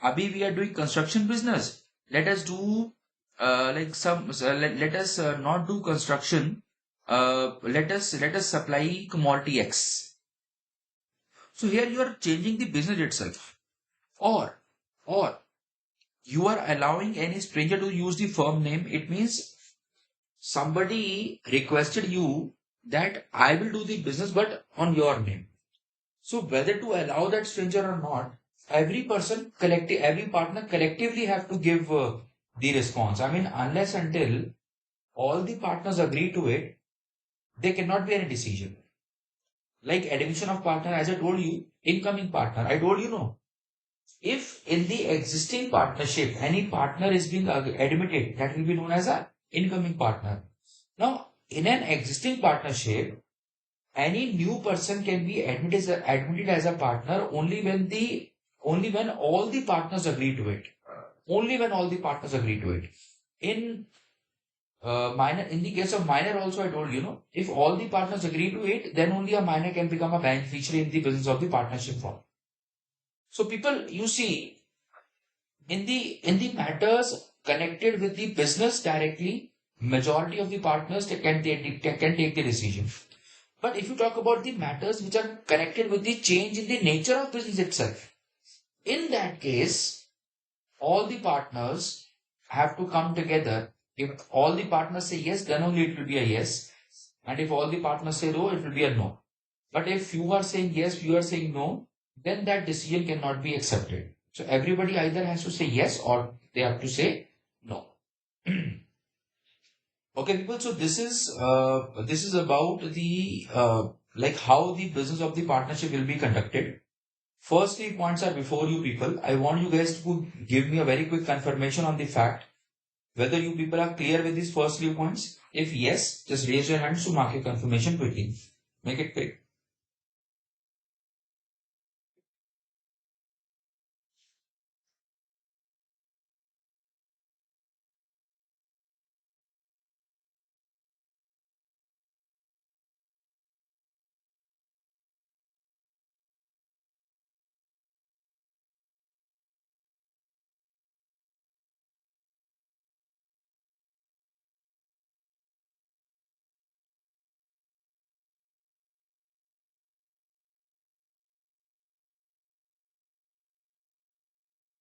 Abhi we are doing construction business. Let us do like some let us not do construction. Let us supply commodity X. So here you are changing the business itself. Or you are allowing any stranger to use the firm name. It means somebody requested you that I will do the business but on your name. So whether to allow that stranger or not, every partner collectively have to give the response. I mean, unless until all the partners agree to it, there cannot be any decision. Like admission of partner, as I told you, incoming partner, I told you no. If in the existing partnership, any partner is being admitted, that will be known as a incoming partner. Now, in an existing partnership, any new person can be admitted as a partner only when all the partners agree to it. Only when all the partners agree to it. In minor, in the case of minor, also I told you know, if all the partners agree to it, then only a minor can become a beneficiary in the business of the partnership form. So people, you see, in the matters connected with the business directly, majority of the partners can take the decision. But if you talk about the matters which are connected with the change in the nature of business itself, in that case, all the partners have to come together. If all the partners say yes, then only it will be a yes. And if all the partners say no, it will be a no. But if you are saying yes, you are saying no, then that decision cannot be accepted. So everybody either has to say yes or they have to say no. Okay, people. So this is about the like how the business of the partnership will be conducted. First three points are before you people. I want you guys to give me a very quick confirmation on the fact whether you people are clear with these first three points. If yes, just raise your hands to mark your confirmation quickly. Make it quick.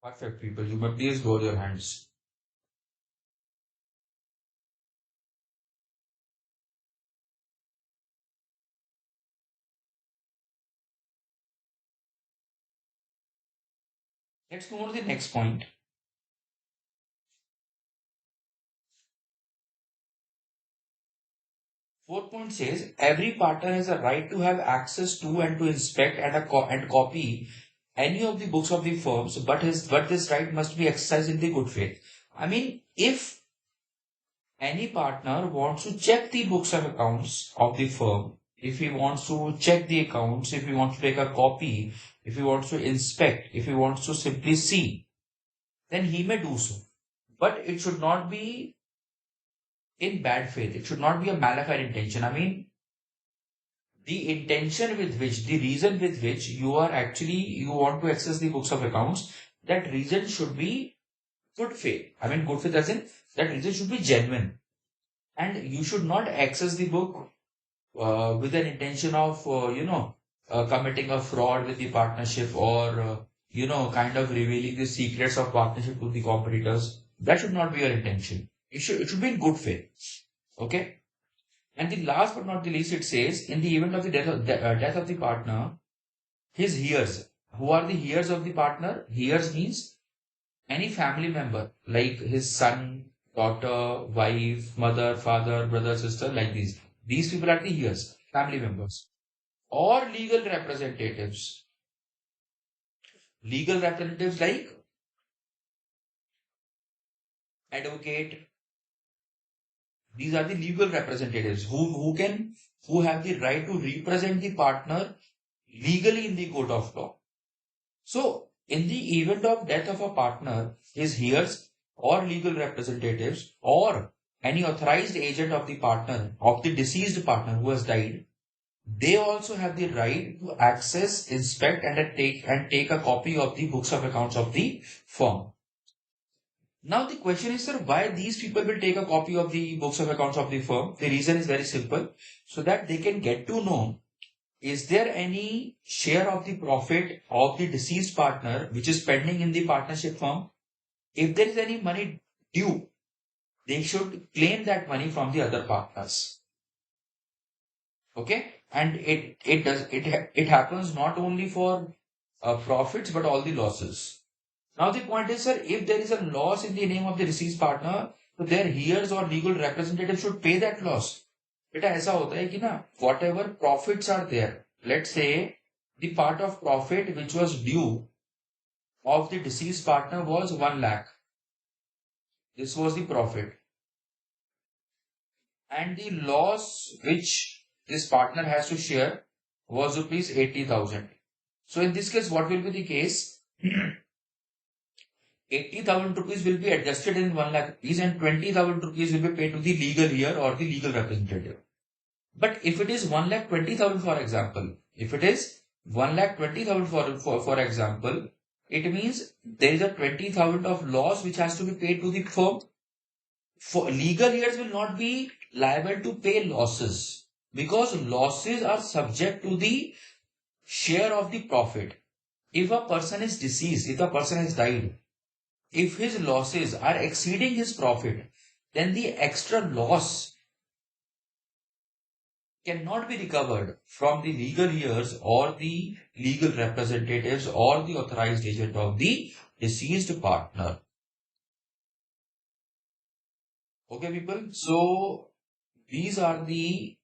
Perfect, people. You may please lower your hands. Let's move on to the next point. Fourth point says every partner has a right to have access to and to inspect and copy any of the books of the firms, but this right must be exercised in the good faith. I mean, if any partner wants to check the books and accounts of the firm, if he wants to check the accounts, if he wants to take a copy, if he wants to inspect, if he wants to simply see, then he may do so. But it should not be in bad faith. It should not be a malafide intention. I mean, the intention with which, the reason with which you want to access the books of accounts, that reason should be good faith. I mean, good faith as in that reason should be genuine. And you should not access the book with an intention of, committing a fraud with the partnership or, kind of revealing the secrets of partnership to the competitors. That should not be your intention. It should be in good faith. Okay. And the last but not the least, it says in the event of the death of the partner, his heirs. Who are the heirs of the partner? Heirs means any family member, like his son, daughter, wife, mother, father, brother, sister, like these. These people are the heirs, family members. Or legal representatives. Legal representatives like advocate. These are the legal representatives who have the right to represent the partner legally in the court of law. So, in the event of death of a partner, his heirs or legal representatives or any authorized agent of the partner, of the deceased partner who has died, they also have the right to access, inspect, and take a copy of the books of accounts of the firm. Now the question is, sir, why these people will take a copy of the books of accounts of the firm? The reason is very simple, so that they can get to know, is there any share of the profit of the deceased partner which is pending in the partnership firm? If there is any money due, they should claim that money from the other partners. Okay, and it happens not only for profits but all the losses. Now the point is, sir, if there is a loss in the name of the deceased partner, so their heirs or legal representative should pay that loss. बेटा ऐसा होता है कि ना, whatever profits are there, let's say the part of profit which was due of the deceased partner was 1 lakh. This was the profit. And the loss which this partner has to share was rupees 80,000. So in this case, what will be the case? 80,000 rupees will be adjusted in 1 lakh rupees and 20,000 rupees will be paid to the legal heir or the legal representative. But if it is 1,20,000, for example, if it is 1,20,000 for example, it means there is a 20,000 of loss which has to be paid to the firm. For legal heirs will not be liable to pay losses because losses are subject to the share of the profit. If a person is deceased, if a person has died, if his losses are exceeding his profit, then the extra loss cannot be recovered from the legal heirs or the legal representatives or the authorized agent of the deceased partner. Okay, people. So these are the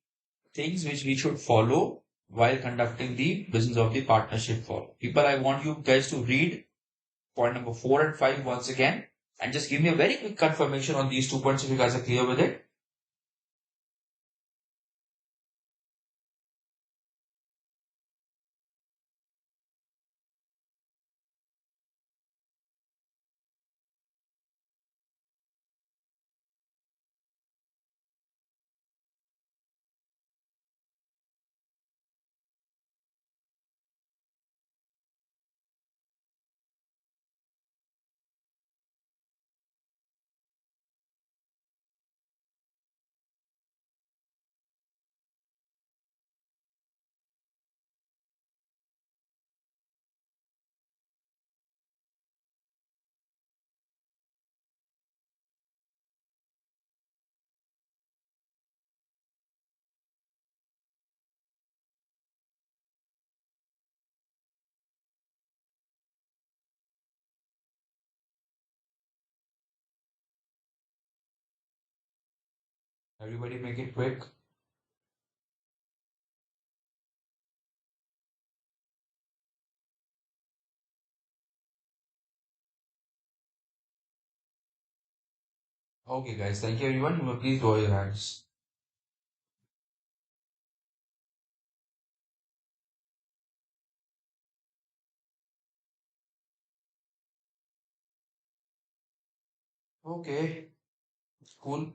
things which we should follow while conducting the business of the partnership firm. People, I want you guys to read point number 4 and 5 once again and just give me a very quick confirmation on these 2 points if you guys are clear with it. Everybody make it quick. Okay, guys. Thank you, everyone. You may please lower your hands. Okay, cool.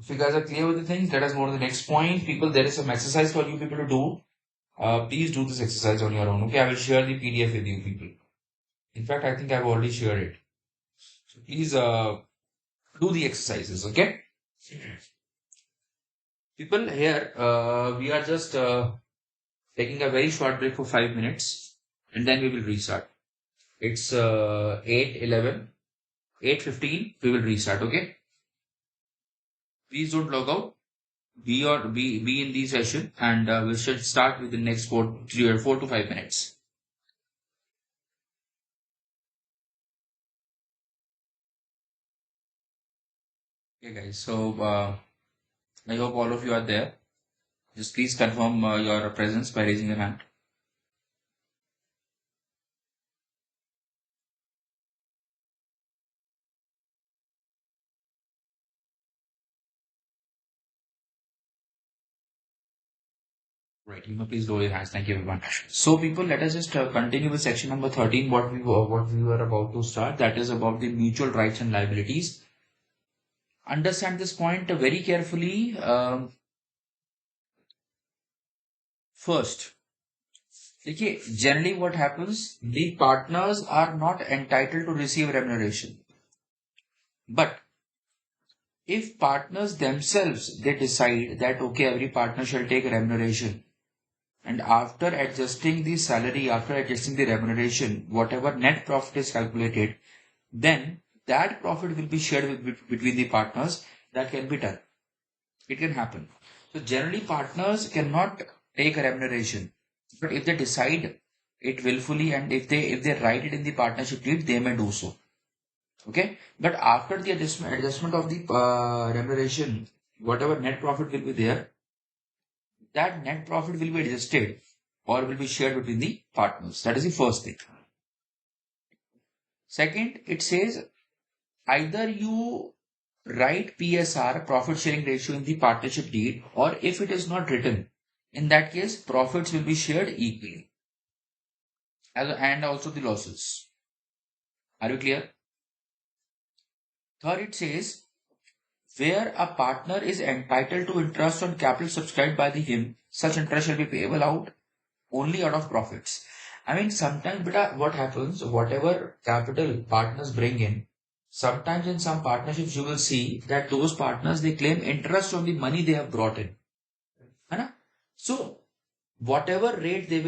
If you guys are clear with the things, let us go to the next point. People, there is some exercise for you people to do. Please do this exercise on your own. Okay, I will share the PDF with you people. In fact, I think I've already shared it. So please do the exercises. Okay. People, here we are just taking a very short break for 5 minutes and then we will restart. It's 8:11, 8:15. We will restart. Okay. Please don't log out. Be in the session and we should start with the next 4 to 5 minutes. Okay, guys. So I hope all of you are there. Just please confirm your presence by raising your hand. Right, you may please lower your hands. Thank you, everyone. So, people, let us just continue with section number 13. What we were about to start. That is about the mutual rights and liabilities. understand this point very carefully. First, okay, generally what happens, the partners are not entitled to receive remuneration. But if partners themselves they decide that okay, every partner shall take remuneration, and after adjusting the salary, after adjusting the remuneration, whatever net profit is calculated, then that profit will be shared between the partners. That can be done. It can happen. So generally, partners cannot take a remuneration, but if they decide it willfully and if they write it in the partnership deed, they may do so. Okay, but after the adjustment of the remuneration, whatever net profit will be there, that net profit will be adjusted or will be shared between the partners. That is the first thing. Second, it says either you write PSR, profit sharing ratio, in the partnership deed, or if it is not written, in that case, profits will be shared equally and also the losses. Are you clear? Third, it says where a partner is entitled to interest on capital subscribed by the him, such interest shall be payable out only out of profits. I mean, sometimes, but what happens, whatever capital partners bring in, sometimes in some partnerships, you will see that those partners they claim interest on the money they have brought in. है ना? So, whatever rate they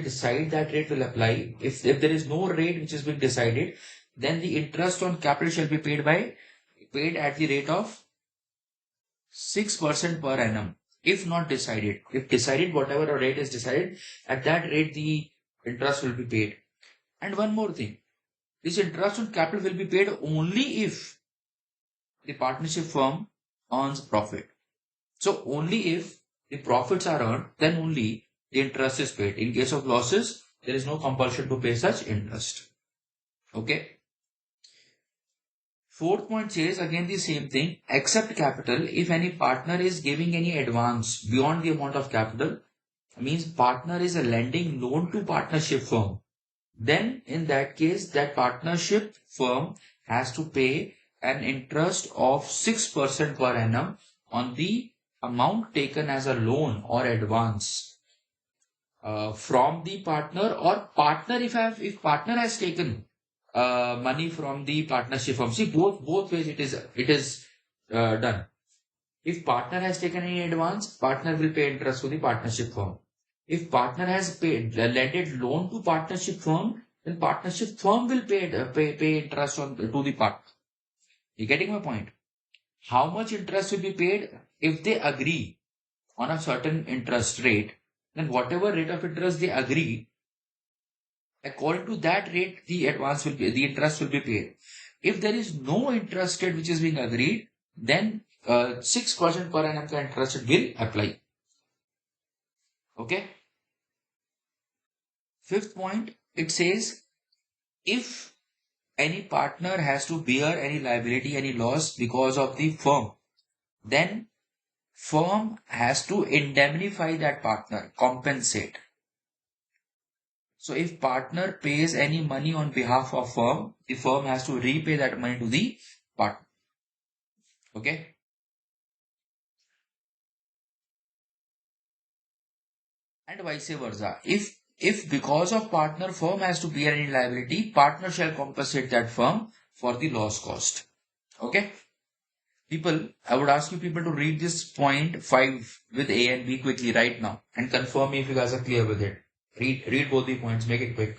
decide, that rate will apply. If there is no rate which has been decided, then the interest on capital shall be paid at the rate of 6% per annum. If not decided, if decided, whatever rate is decided, at that rate the interest will be paid. And one more thing, this interest on capital will be paid only if the partnership firm earns profit. So only if the profits are earned, then only the interest is paid. In case of losses, there is no compulsion to pay such interest. Okay. Fourth point says again the same thing, except capital, if any partner is giving any advance beyond the amount of capital, means partner is a lending loan to partnership firm, then in that case, that partnership firm has to pay an interest of 6% per annum on the amount taken as a loan or advance from the partner, or partner if partner has taken money from the partnership firm. See, both ways it is done. If partner has taken any advance, partner will pay interest to the partnership firm. If partner has paid lended loan to partnership firm, then partnership firm will pay interest on to the partner. You getting my point? How much interest will be paid if they agree on a certain interest rate? Then whatever rate of interest they agree, according to that rate, the interest will be paid. If there is no interest rate which is being agreed, then 6% per annum ka interest will apply. Okay. Fifth point, it says if any partner has to bear any liability, any loss because of the firm, then firm has to indemnify that partner, compensate. So if partner pays any money on behalf of firm, the firm has to repay that money to the partner. Okay. And vice versa. If because of partner firm has to bear any liability, partner shall compensate that firm for the loss cost. Okay. People, I would ask you people to read this point 5 with A and B quickly right now and confirm me if you guys are clear with it. Read both the points, make it quick.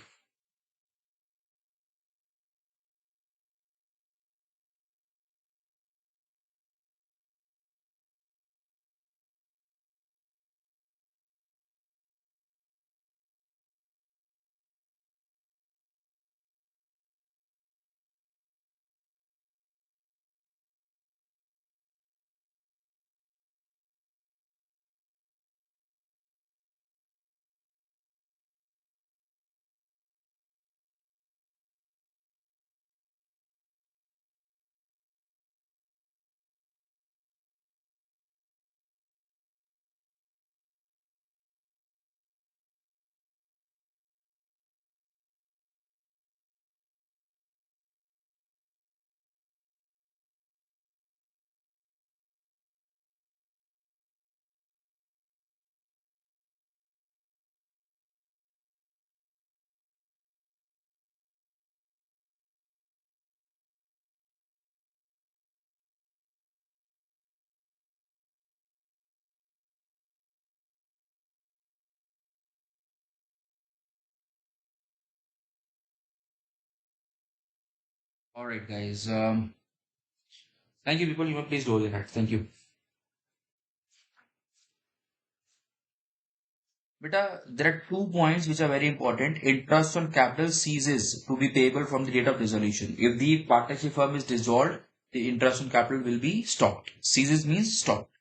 All right, guys. Thank you, people. You may please do your hand. Thank you. Beta, there are 2 points which are very important. Interest on capital ceases to be payable from the date of dissolution. If the partnership firm is dissolved, the interest on capital will be stopped. Ceases means stopped.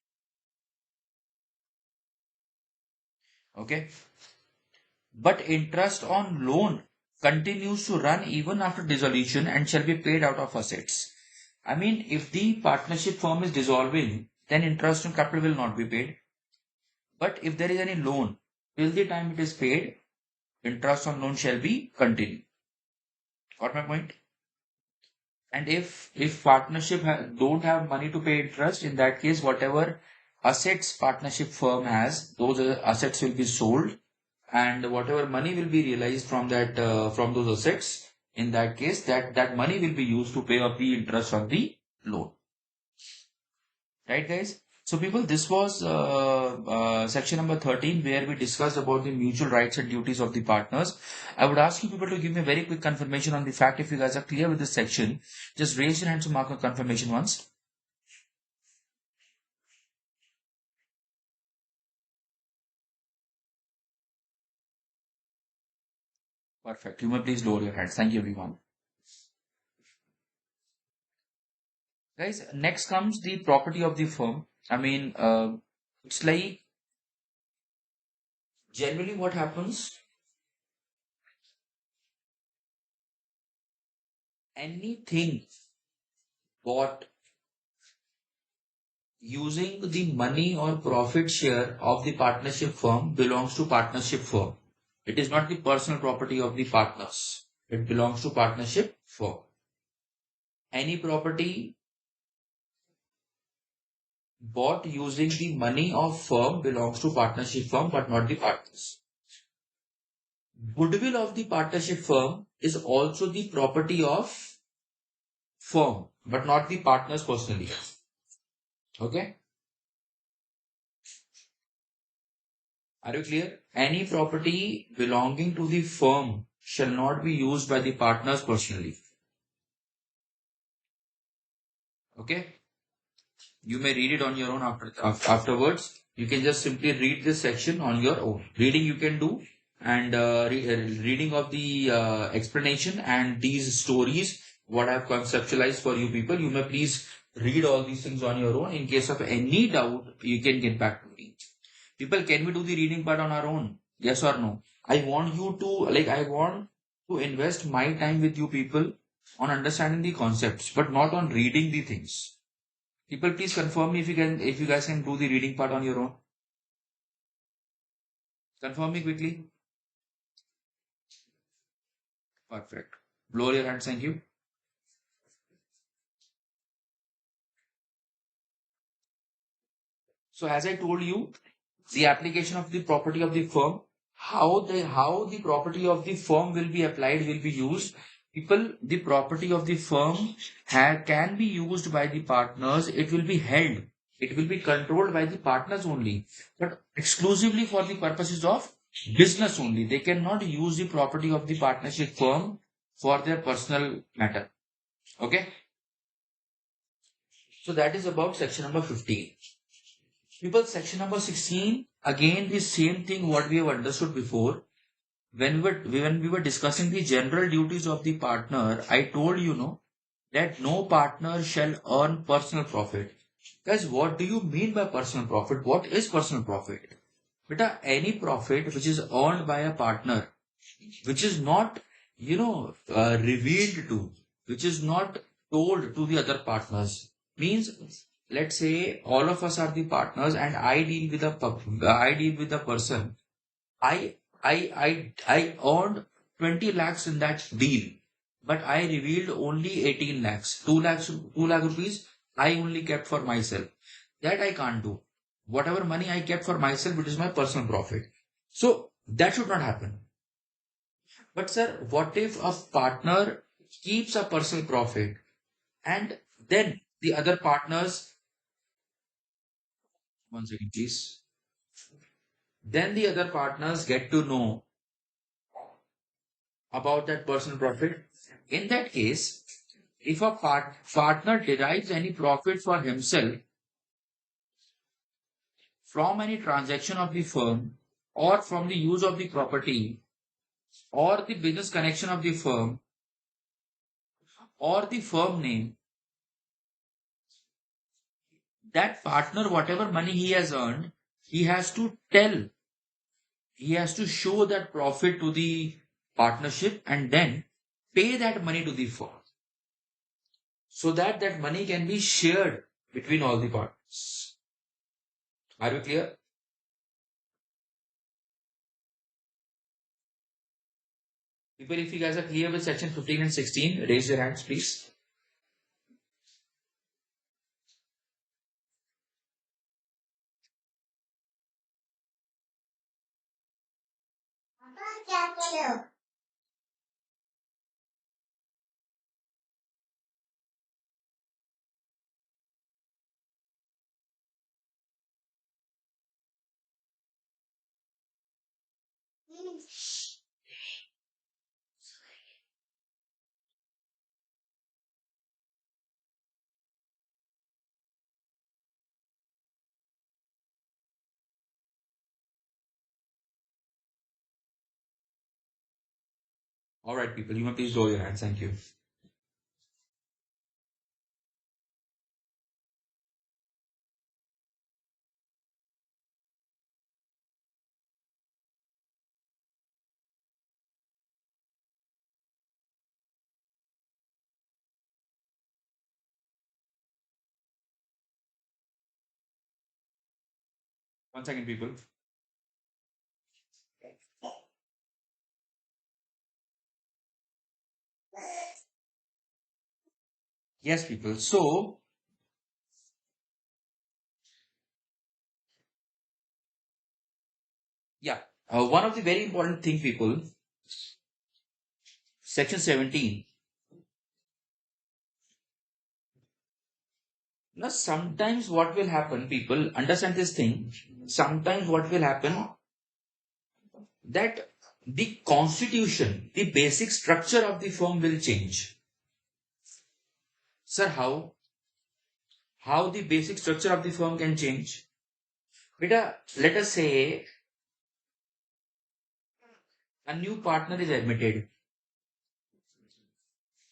Okay. But interest on loan continues to run even after dissolution and shall be paid out of assets. I mean, if the partnership firm is dissolving, then interest on capital will not be paid. But if there is any loan, till the time it is paid, interest on loan shall be continued. Got my point? And if partnership don't have money to pay interest, in that case, whatever assets partnership firm has, those assets will be sold, and whatever money will be realized from that from those assets, in that case, that money will be used to pay off the interest on the loan. Right, guys? So, people, this was section number 13, where we discussed about the mutual rights and duties of the partners. I would ask you people to give me a very quick confirmation on the fact if you guys are clear with this section. Just raise your hands to mark a confirmation once. Perfect. You may please lower your hands. Thank you, everyone. Guys, next comes the property of the firm. I mean, it's like generally what happens, anything bought using the money or profit share of the partnership firm belongs to partnership firm. It is not the personal property of the partners. It belongs to partnership firm. Any property bought using the money of firm belongs to partnership firm but not the partners. Goodwill of the partnership firm is also the property of firm but not the partners personally. Okay? Are you clear? Any property belonging to the firm shall not be used by the partners personally. Okay? You may read it on your own afterwards. You can just simply read this section on your own. Reading you can do, and reading of the explanation and these stories, what I have conceptualized for you people, you may please read all these things on your own. In case of any doubt, you can get back to me. People, can we do the reading part on our own? Yes or no? I want you to, I want to invest my time with you people on understanding the concepts, but not on reading the things. People, please confirm me if you guys can do the reading part on your own. Confirm me quickly. Perfect. Lower your hands. Thank you. So as I told you, the application of the property of the firm, how the property of the firm will be applied, will be used. People, the property of the firm can be used by the partners. It will be held. It will be controlled by the partners only, but exclusively for the purposes of business only. They cannot use the property of the partnership firm for their personal matter. Okay. So that is about section number 15. People, section number 16, again, the same thing what we have understood before. When we were discussing the general duties of the partner, I told you know that no partner shall earn personal profit. Guys, what do you mean by personal profit? What is personal profit? Beta, any profit which is earned by a partner, which is not, revealed to, which is not told to the other partners, means, let's say all of us are the partners and I deal with a person. I I earned 20 lakhs in that deal, but I revealed only 18 lakhs. 2 lakh rupees I only kept for myself. That I can't do. Whatever money I kept for myself, it is my personal profit. So that should not happen. But sir, what if a partner keeps a personal profit and then the other partners, one second please, then the other partners get to know about that personal profit. In that case, if a partner derives any profit for himself from any transaction of the firm or from the use of the property or the business connection of the firm or the firm name, that partner, whatever money he has earned, he has to tell, he has to show that profit to the partnership and then pay that money to the firm so that that money can be shared between all the partners. Are you clear? People, if you guys are clear with section 15 and 16, raise your hands, please. All right, people, you may please lower your hands. Thank you. One second, people. Yes, people. So, yeah, one of the very important thing, people, section 17. Now, sometimes what will happen, people, understand this thing. Sometimes what will happen that the constitution, the basic structure of the firm will change. Sir, how? How the basic structure of the firm can change? Beta, let us say a new partner is admitted,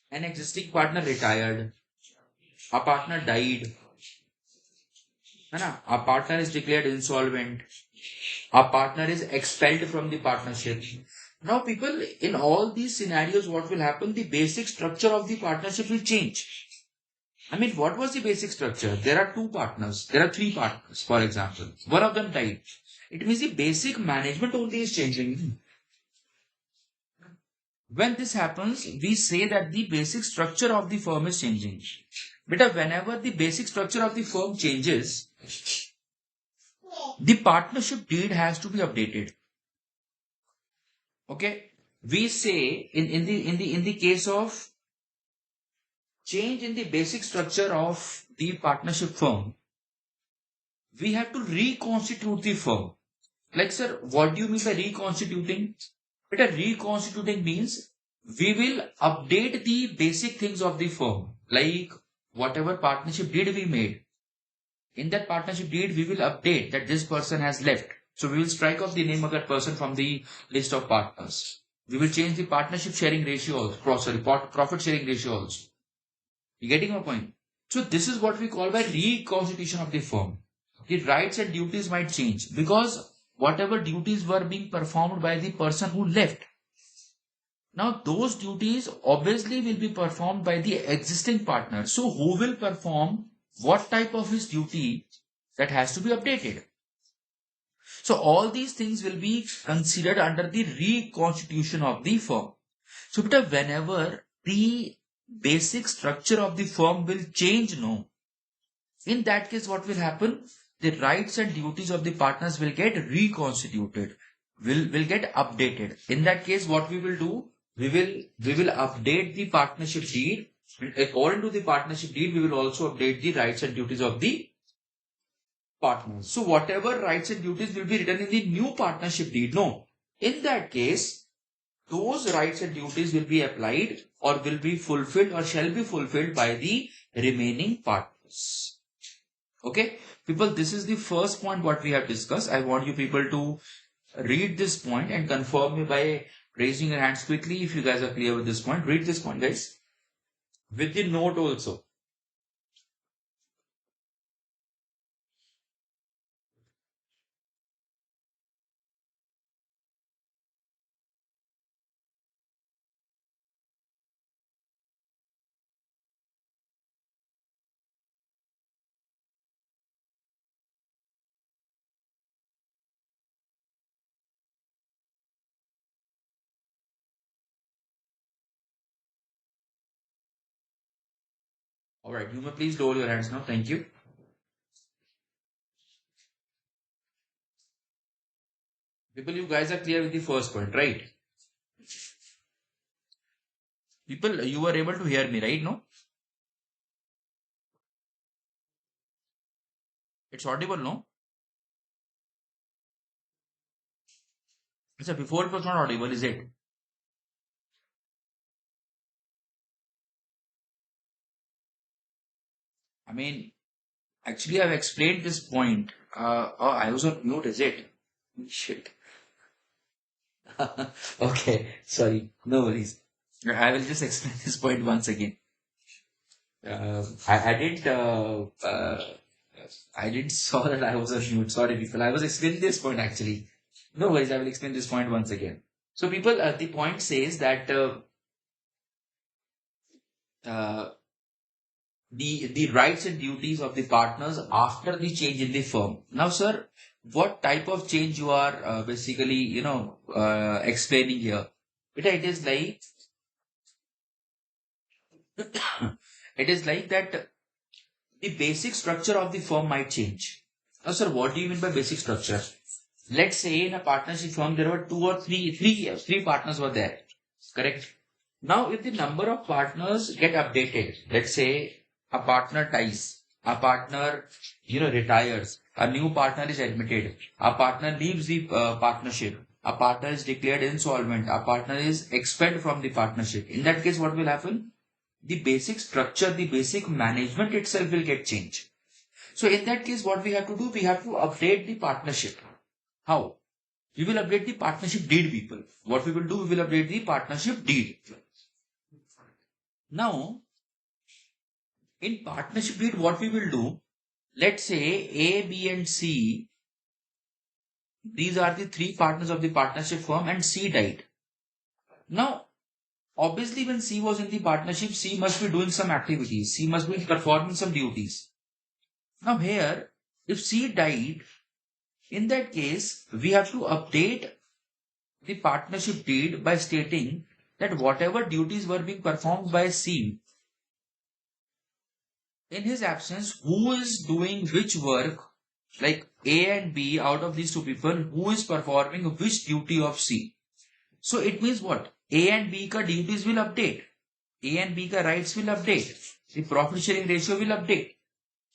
an existing partner retired, a partner died, है ना? A partner is declared insolvent, a partner is expelled from the partnership. Now, people, in all these scenarios, what will happen? The basic structure of the partnership will change. I mean, what was the basic structure? There are two partners, there are three partners, for example. One of them died. It means the basic management only is changing. When this happens, we say that the basic structure of the firm is changing. But whenever the basic structure of the firm changes, the partnership deed has to be updated. Okay, we say in the case of change in the basic structure of the partnership firm, we have to reconstitute the firm. Like, sir, what do you mean by reconstituting? But reconstituting means we will update the basic things of the firm, like whatever partnership deed we made. In that partnership deed, we will update that this person has left. So we will strike off the name of that person from the list of partners. We will change the partnership sharing ratio also, sorry, profit sharing ratio also. You getting my point? So this is what we call by reconstitution of the firm. The rights and duties might change because whatever duties were being performed by the person who left, now those duties obviously will be performed by the existing partner. So who will perform what type of his duty, that has to be updated. So all these things will be considered under the reconstitution of the firm. So whenever the basic structure of the firm will change, no, in that case what will happen? The rights and duties of the partners will get reconstituted, will get updated. In that case, what we will do? We will update the partnership deed. According to the partnership deed, we will also update the rights and duties of the partners. So whatever rights and duties will be written in the new partnership deed, no. In that case, those rights and duties will be applied or will be fulfilled or shall be fulfilled by the remaining partners. Okay, people, this is the first point what we have discussed. I want you people to read this point and confirm me by raising your hands quickly if you guys are clear with this point. Read this point, guys, with the note also. All right, you may please lower your hands now. Thank you. People, you guys are clear with the first point, right? People, you were able to hear me, right? No? It's audible, no? So before it was not audible, is it? I mean, actually, I've explained this point. Oh, I was on mute, is it? Shit. Okay, sorry. No worries. I will just explain this point once again. I didn't I didn't saw that I was on mute. Sorry, people. I was explaining this point actually. No worries. I will explain this point once again. So, people, the point says that uh, the rights and duties of the partners after the change in the firm. Now, sir, what type of change you are basically, explaining here? It is like it is like that the basic structure of the firm might change. Now, sir, what do you mean by basic structure? Let's say in a partnership firm there were two or three partners were there. Correct? Now, if the number of partners get updated, let's say a partner dies, a partner, retires, a new partner is admitted, a partner leaves the partnership, a partner is declared insolvent, a partner is expelled from the partnership. In that case, what will happen? The basic structure, the basic management itself will get changed. So in that case, what we have to do, we have to update the partnership. How? We will update the partnership deed, people. What we will do, we will update the partnership deed. Now, in partnership deed, what we will do, let's say A, B, and C, these are the three partners of the partnership firm, and C died. Now, obviously, when C was in the partnership, C must be doing some activities, C must be performing some duties. Now, here, if C died, in that case, we have to update the partnership deed by stating that whatever duties were being performed by C, in his absence, who is doing which work, like A and B out of these two people, who is performing which duty of C. So it means what? A and B ka duties will update. A and B ka rights will update. The profit sharing ratio will update.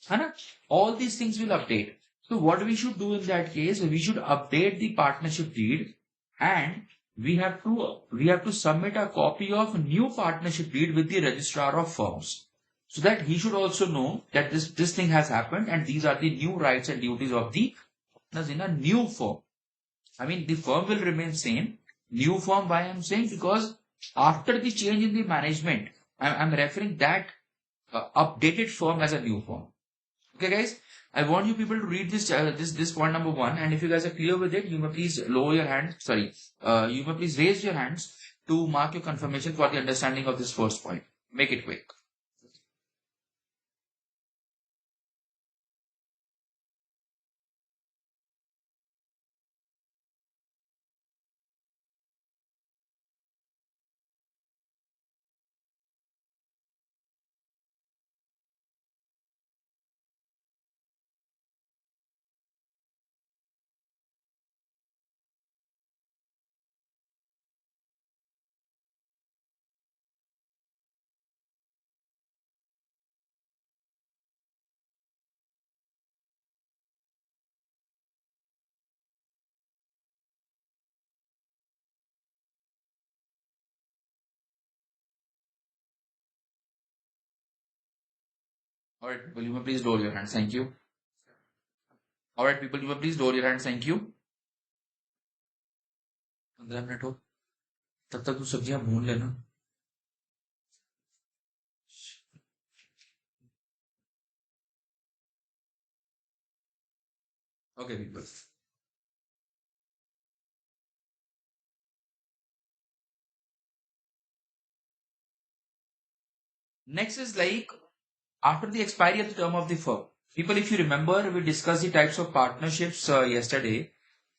है ना? All these things will update. So what we should do in that case, we should update the partnership deed, and we have to submit a copy of new partnership deed with the registrar of firms, so that he should also know that this thing has happened and these are the new rights and duties of the partners in a new firm. I mean, the firm will remain same. New firm, why I'm saying? Because after the change in the management, I'm referring that updated firm as a new firm. Okay, guys, I want you people to read this point number one, and if you guys are clear with it, you may please lower your hand. Sorry, you may please raise your hands to mark your confirmation for the understanding of this first point. Make it quick. All right, people, you may please lower your hands. Thank you. All right, people, you may please lower your hands. Thank you. 15 minute हो तब तक तू सब्जियां भून लेना. Okay, people. Next is like after the expiry of the term of the firm. People, if you remember, we discussed the types of partnerships yesterday,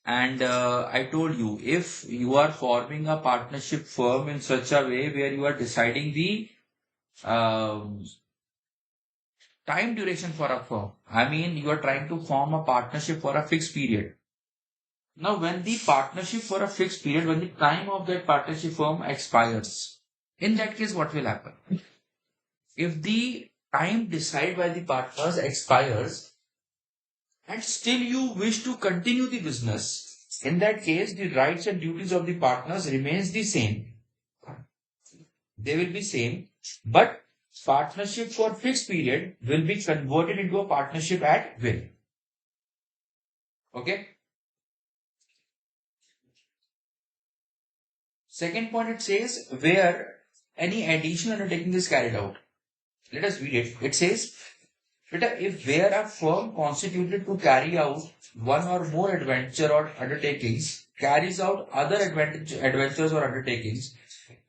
and I told you if you are forming a partnership firm in such a way where you are deciding the um, time duration for a firm. I mean, you are trying to form a partnership for a fixed period. Now, when the partnership for a fixed period, when the time of that partnership firm expires, in that case, what will happen? If the time decided by the partners expires and still you wish to continue the business, in that case, the rights and duties of the partners remains the same. They will be same, but partnership for fixed period will be converted into a partnership at will. Okay. Second point, it says where any additional undertaking is carried out. Let us read it. It says, if where a firm constituted to carry out one or more adventure or undertakings carries out other adventures or undertakings,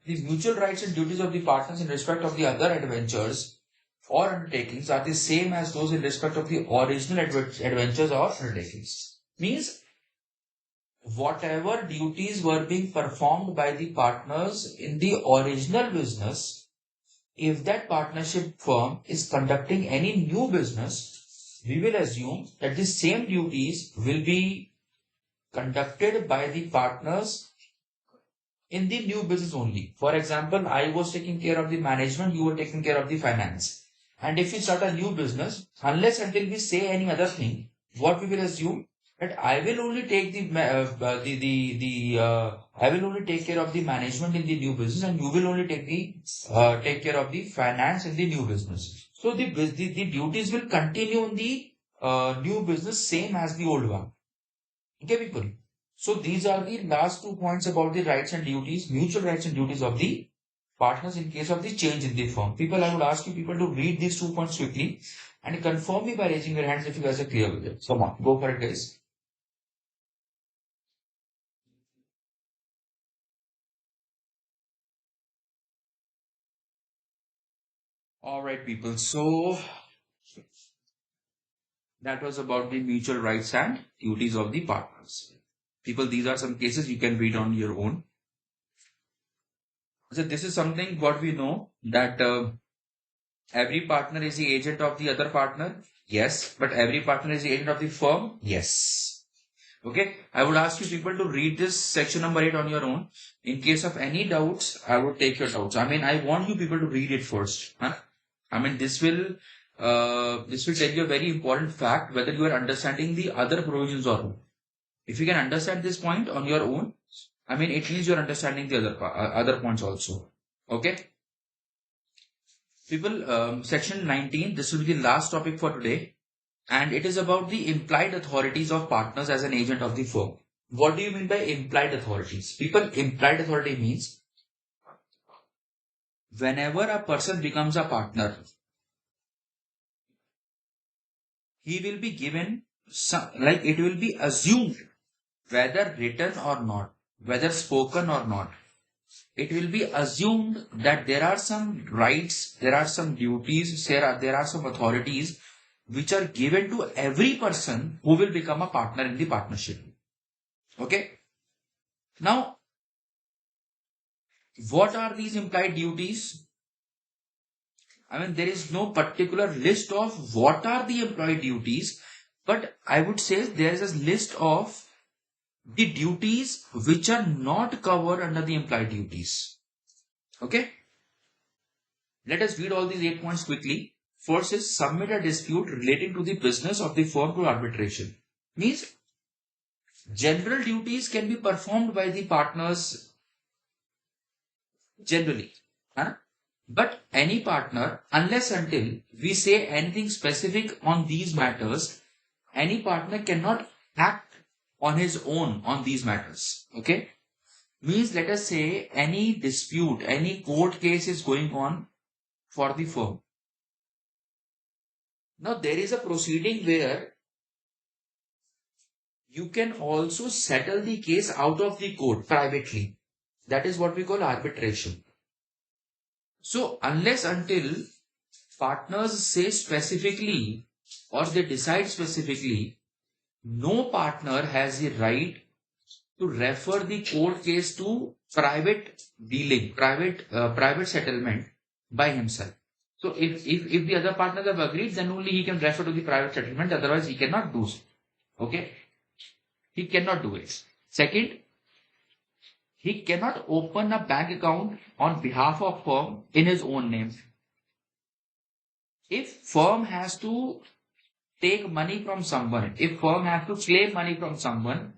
the mutual rights and duties of the partners in respect of the other adventures or undertakings are the same as those in respect of the original adventures or undertakings. Means whatever duties were being performed by the partners in the original business, if that partnership firm is conducting any new business, we will assume that the same duties will be conducted by the partners in the new business only. For example, I was taking care of the management, you were taking care of the finance. And if we start a new business, unless until we say any other thing, what we will assume that I will only take I will only take care of the management in the new business, and you will only take care of the finance in the new business. So the duties will continue in the new business same as the old one. Okay, people. So these are the last 2 points about the rights and duties, mutual rights and duties of the partners in case of the change in the firm. People, I would ask you people to read these 2 points quickly and confirm me by raising your hands if you guys are clear with it. Come on, go for it, guys. All right, people. So that was about the mutual rights and duties of the partners. People, these are some cases you can read on your own. So this is something what we know that every partner is the agent of the other partner. Yes, but every partner is the agent of the firm. Yes. Okay. I would ask you people to read this section number 8 on your own. In case of any doubts, I would take your doubts. I mean, I want you people to read it first. Huh? I mean, this will tell you a very important fact whether you are understanding the other provisions or not. If you can understand this point on your own, I mean, it means you're understanding the other points also. Okay. People, section 19, this will be the last topic for today, and it is about the implied authorities of partners as an agent of the firm. What do you mean by implied authorities? People, implied authority means whenever a person becomes a partner, he will be given some, like it will be assumed, whether written or not, whether spoken or not, it will be assumed that there are some rights, there are some duties, there are some authorities which are given to every person who will become a partner in the partnership. Okay. Now, what are these implied duties? I mean, there is no particular list of what are the implied duties, but I would say there is a list of the duties which are not covered under the implied duties. Okay. Let us read all these 8 points quickly. First is submit a dispute relating to the business of the firm to arbitration. Means general duties can be performed by the partners generally. Huh? But any partner, unless until we say anything specific on these matters, any partner cannot act on his own on these matters. Okay? Means let us say any dispute, any court case is going on for the firm. Now there is a proceeding where you can also settle the case out of the court privately. That is what we call arbitration. So unless until partners say specifically or they decide specifically, no partner has the right to refer the court case to private dealing, private settlement by himself. So if the other partners have agreed, then only he can refer to the private settlement. Otherwise, he cannot do so. Okay, he cannot do it. Second, he cannot open a bank account on behalf of firm in his own name. If firm has to take money from someone, if firm has to claim money from someone,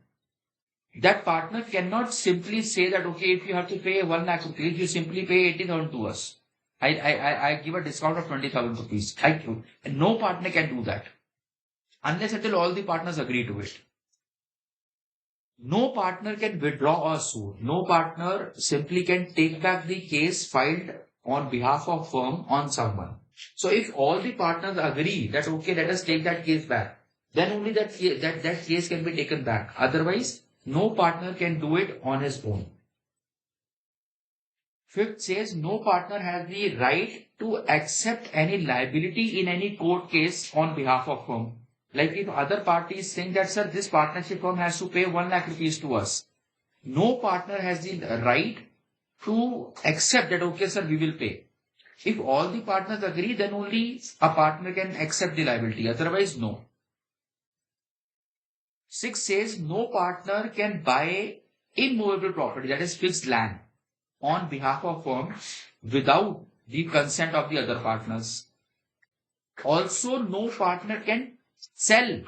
that partner cannot simply say that, okay, if you have to pay 1 lakh rupees, you simply pay 80,000 to us. I give a discount of 20,000 rupees. No partner can do that unless until all the partners agree to it. No partner can withdraw a suit. No partner simply can take back the case filed on behalf of firm on someone. So if all the partners agree that, okay, let us take that case back, then only that case can be taken back. Otherwise, no partner can do it on his own. Fifth says no partner has the right to accept any liability in any court case on behalf of firm. Like if other party is saying that, sir, this partnership firm has to pay 1 lakh rupees to us. No partner has the right to accept that, okay, sir, we will pay. If all the partners agree, then only a partner can accept the liability. Otherwise, no. 6 says no partner can buy immovable property, that is fixed land, on behalf of firm without the consent of the other partners. Also, no partner can sell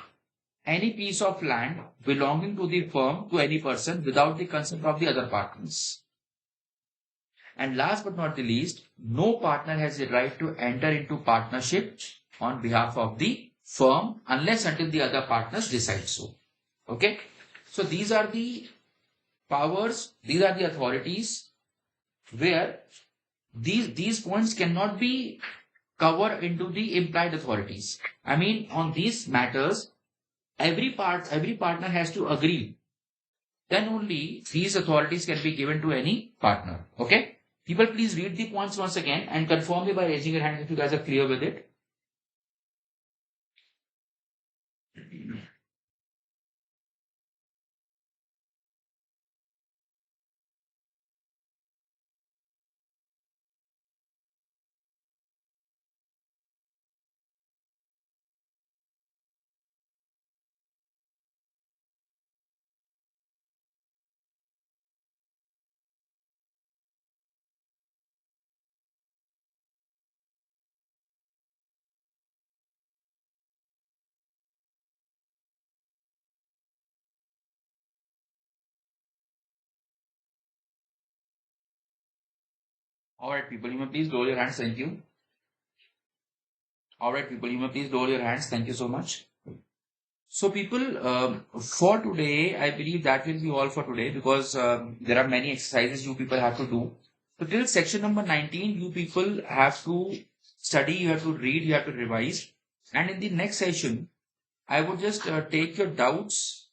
any piece of land belonging to the firm to any person without the consent of the other partners. And last but not the least, no partner has the right to enter into partnership on behalf of the firm unless until the other partners decide so. Okay? So these are the powers, these are the authorities where these points cannot be covered into the implied authorities. I mean, on these matters, every partner has to agree. Then only these authorities can be given to any partner. Okay? People, please read the points once again and confirm me by raising your hand if you guys are clear with it. All right, people, you may please lower your hands. Thank you. All right, people, you may please lower your hands. Thank you so much. So, people, for today, I believe that will be all for today because there are many exercises you people have to do. So, till section number 19, you people have to study, you have to read, you have to revise. And in the next session, I would just take your doubts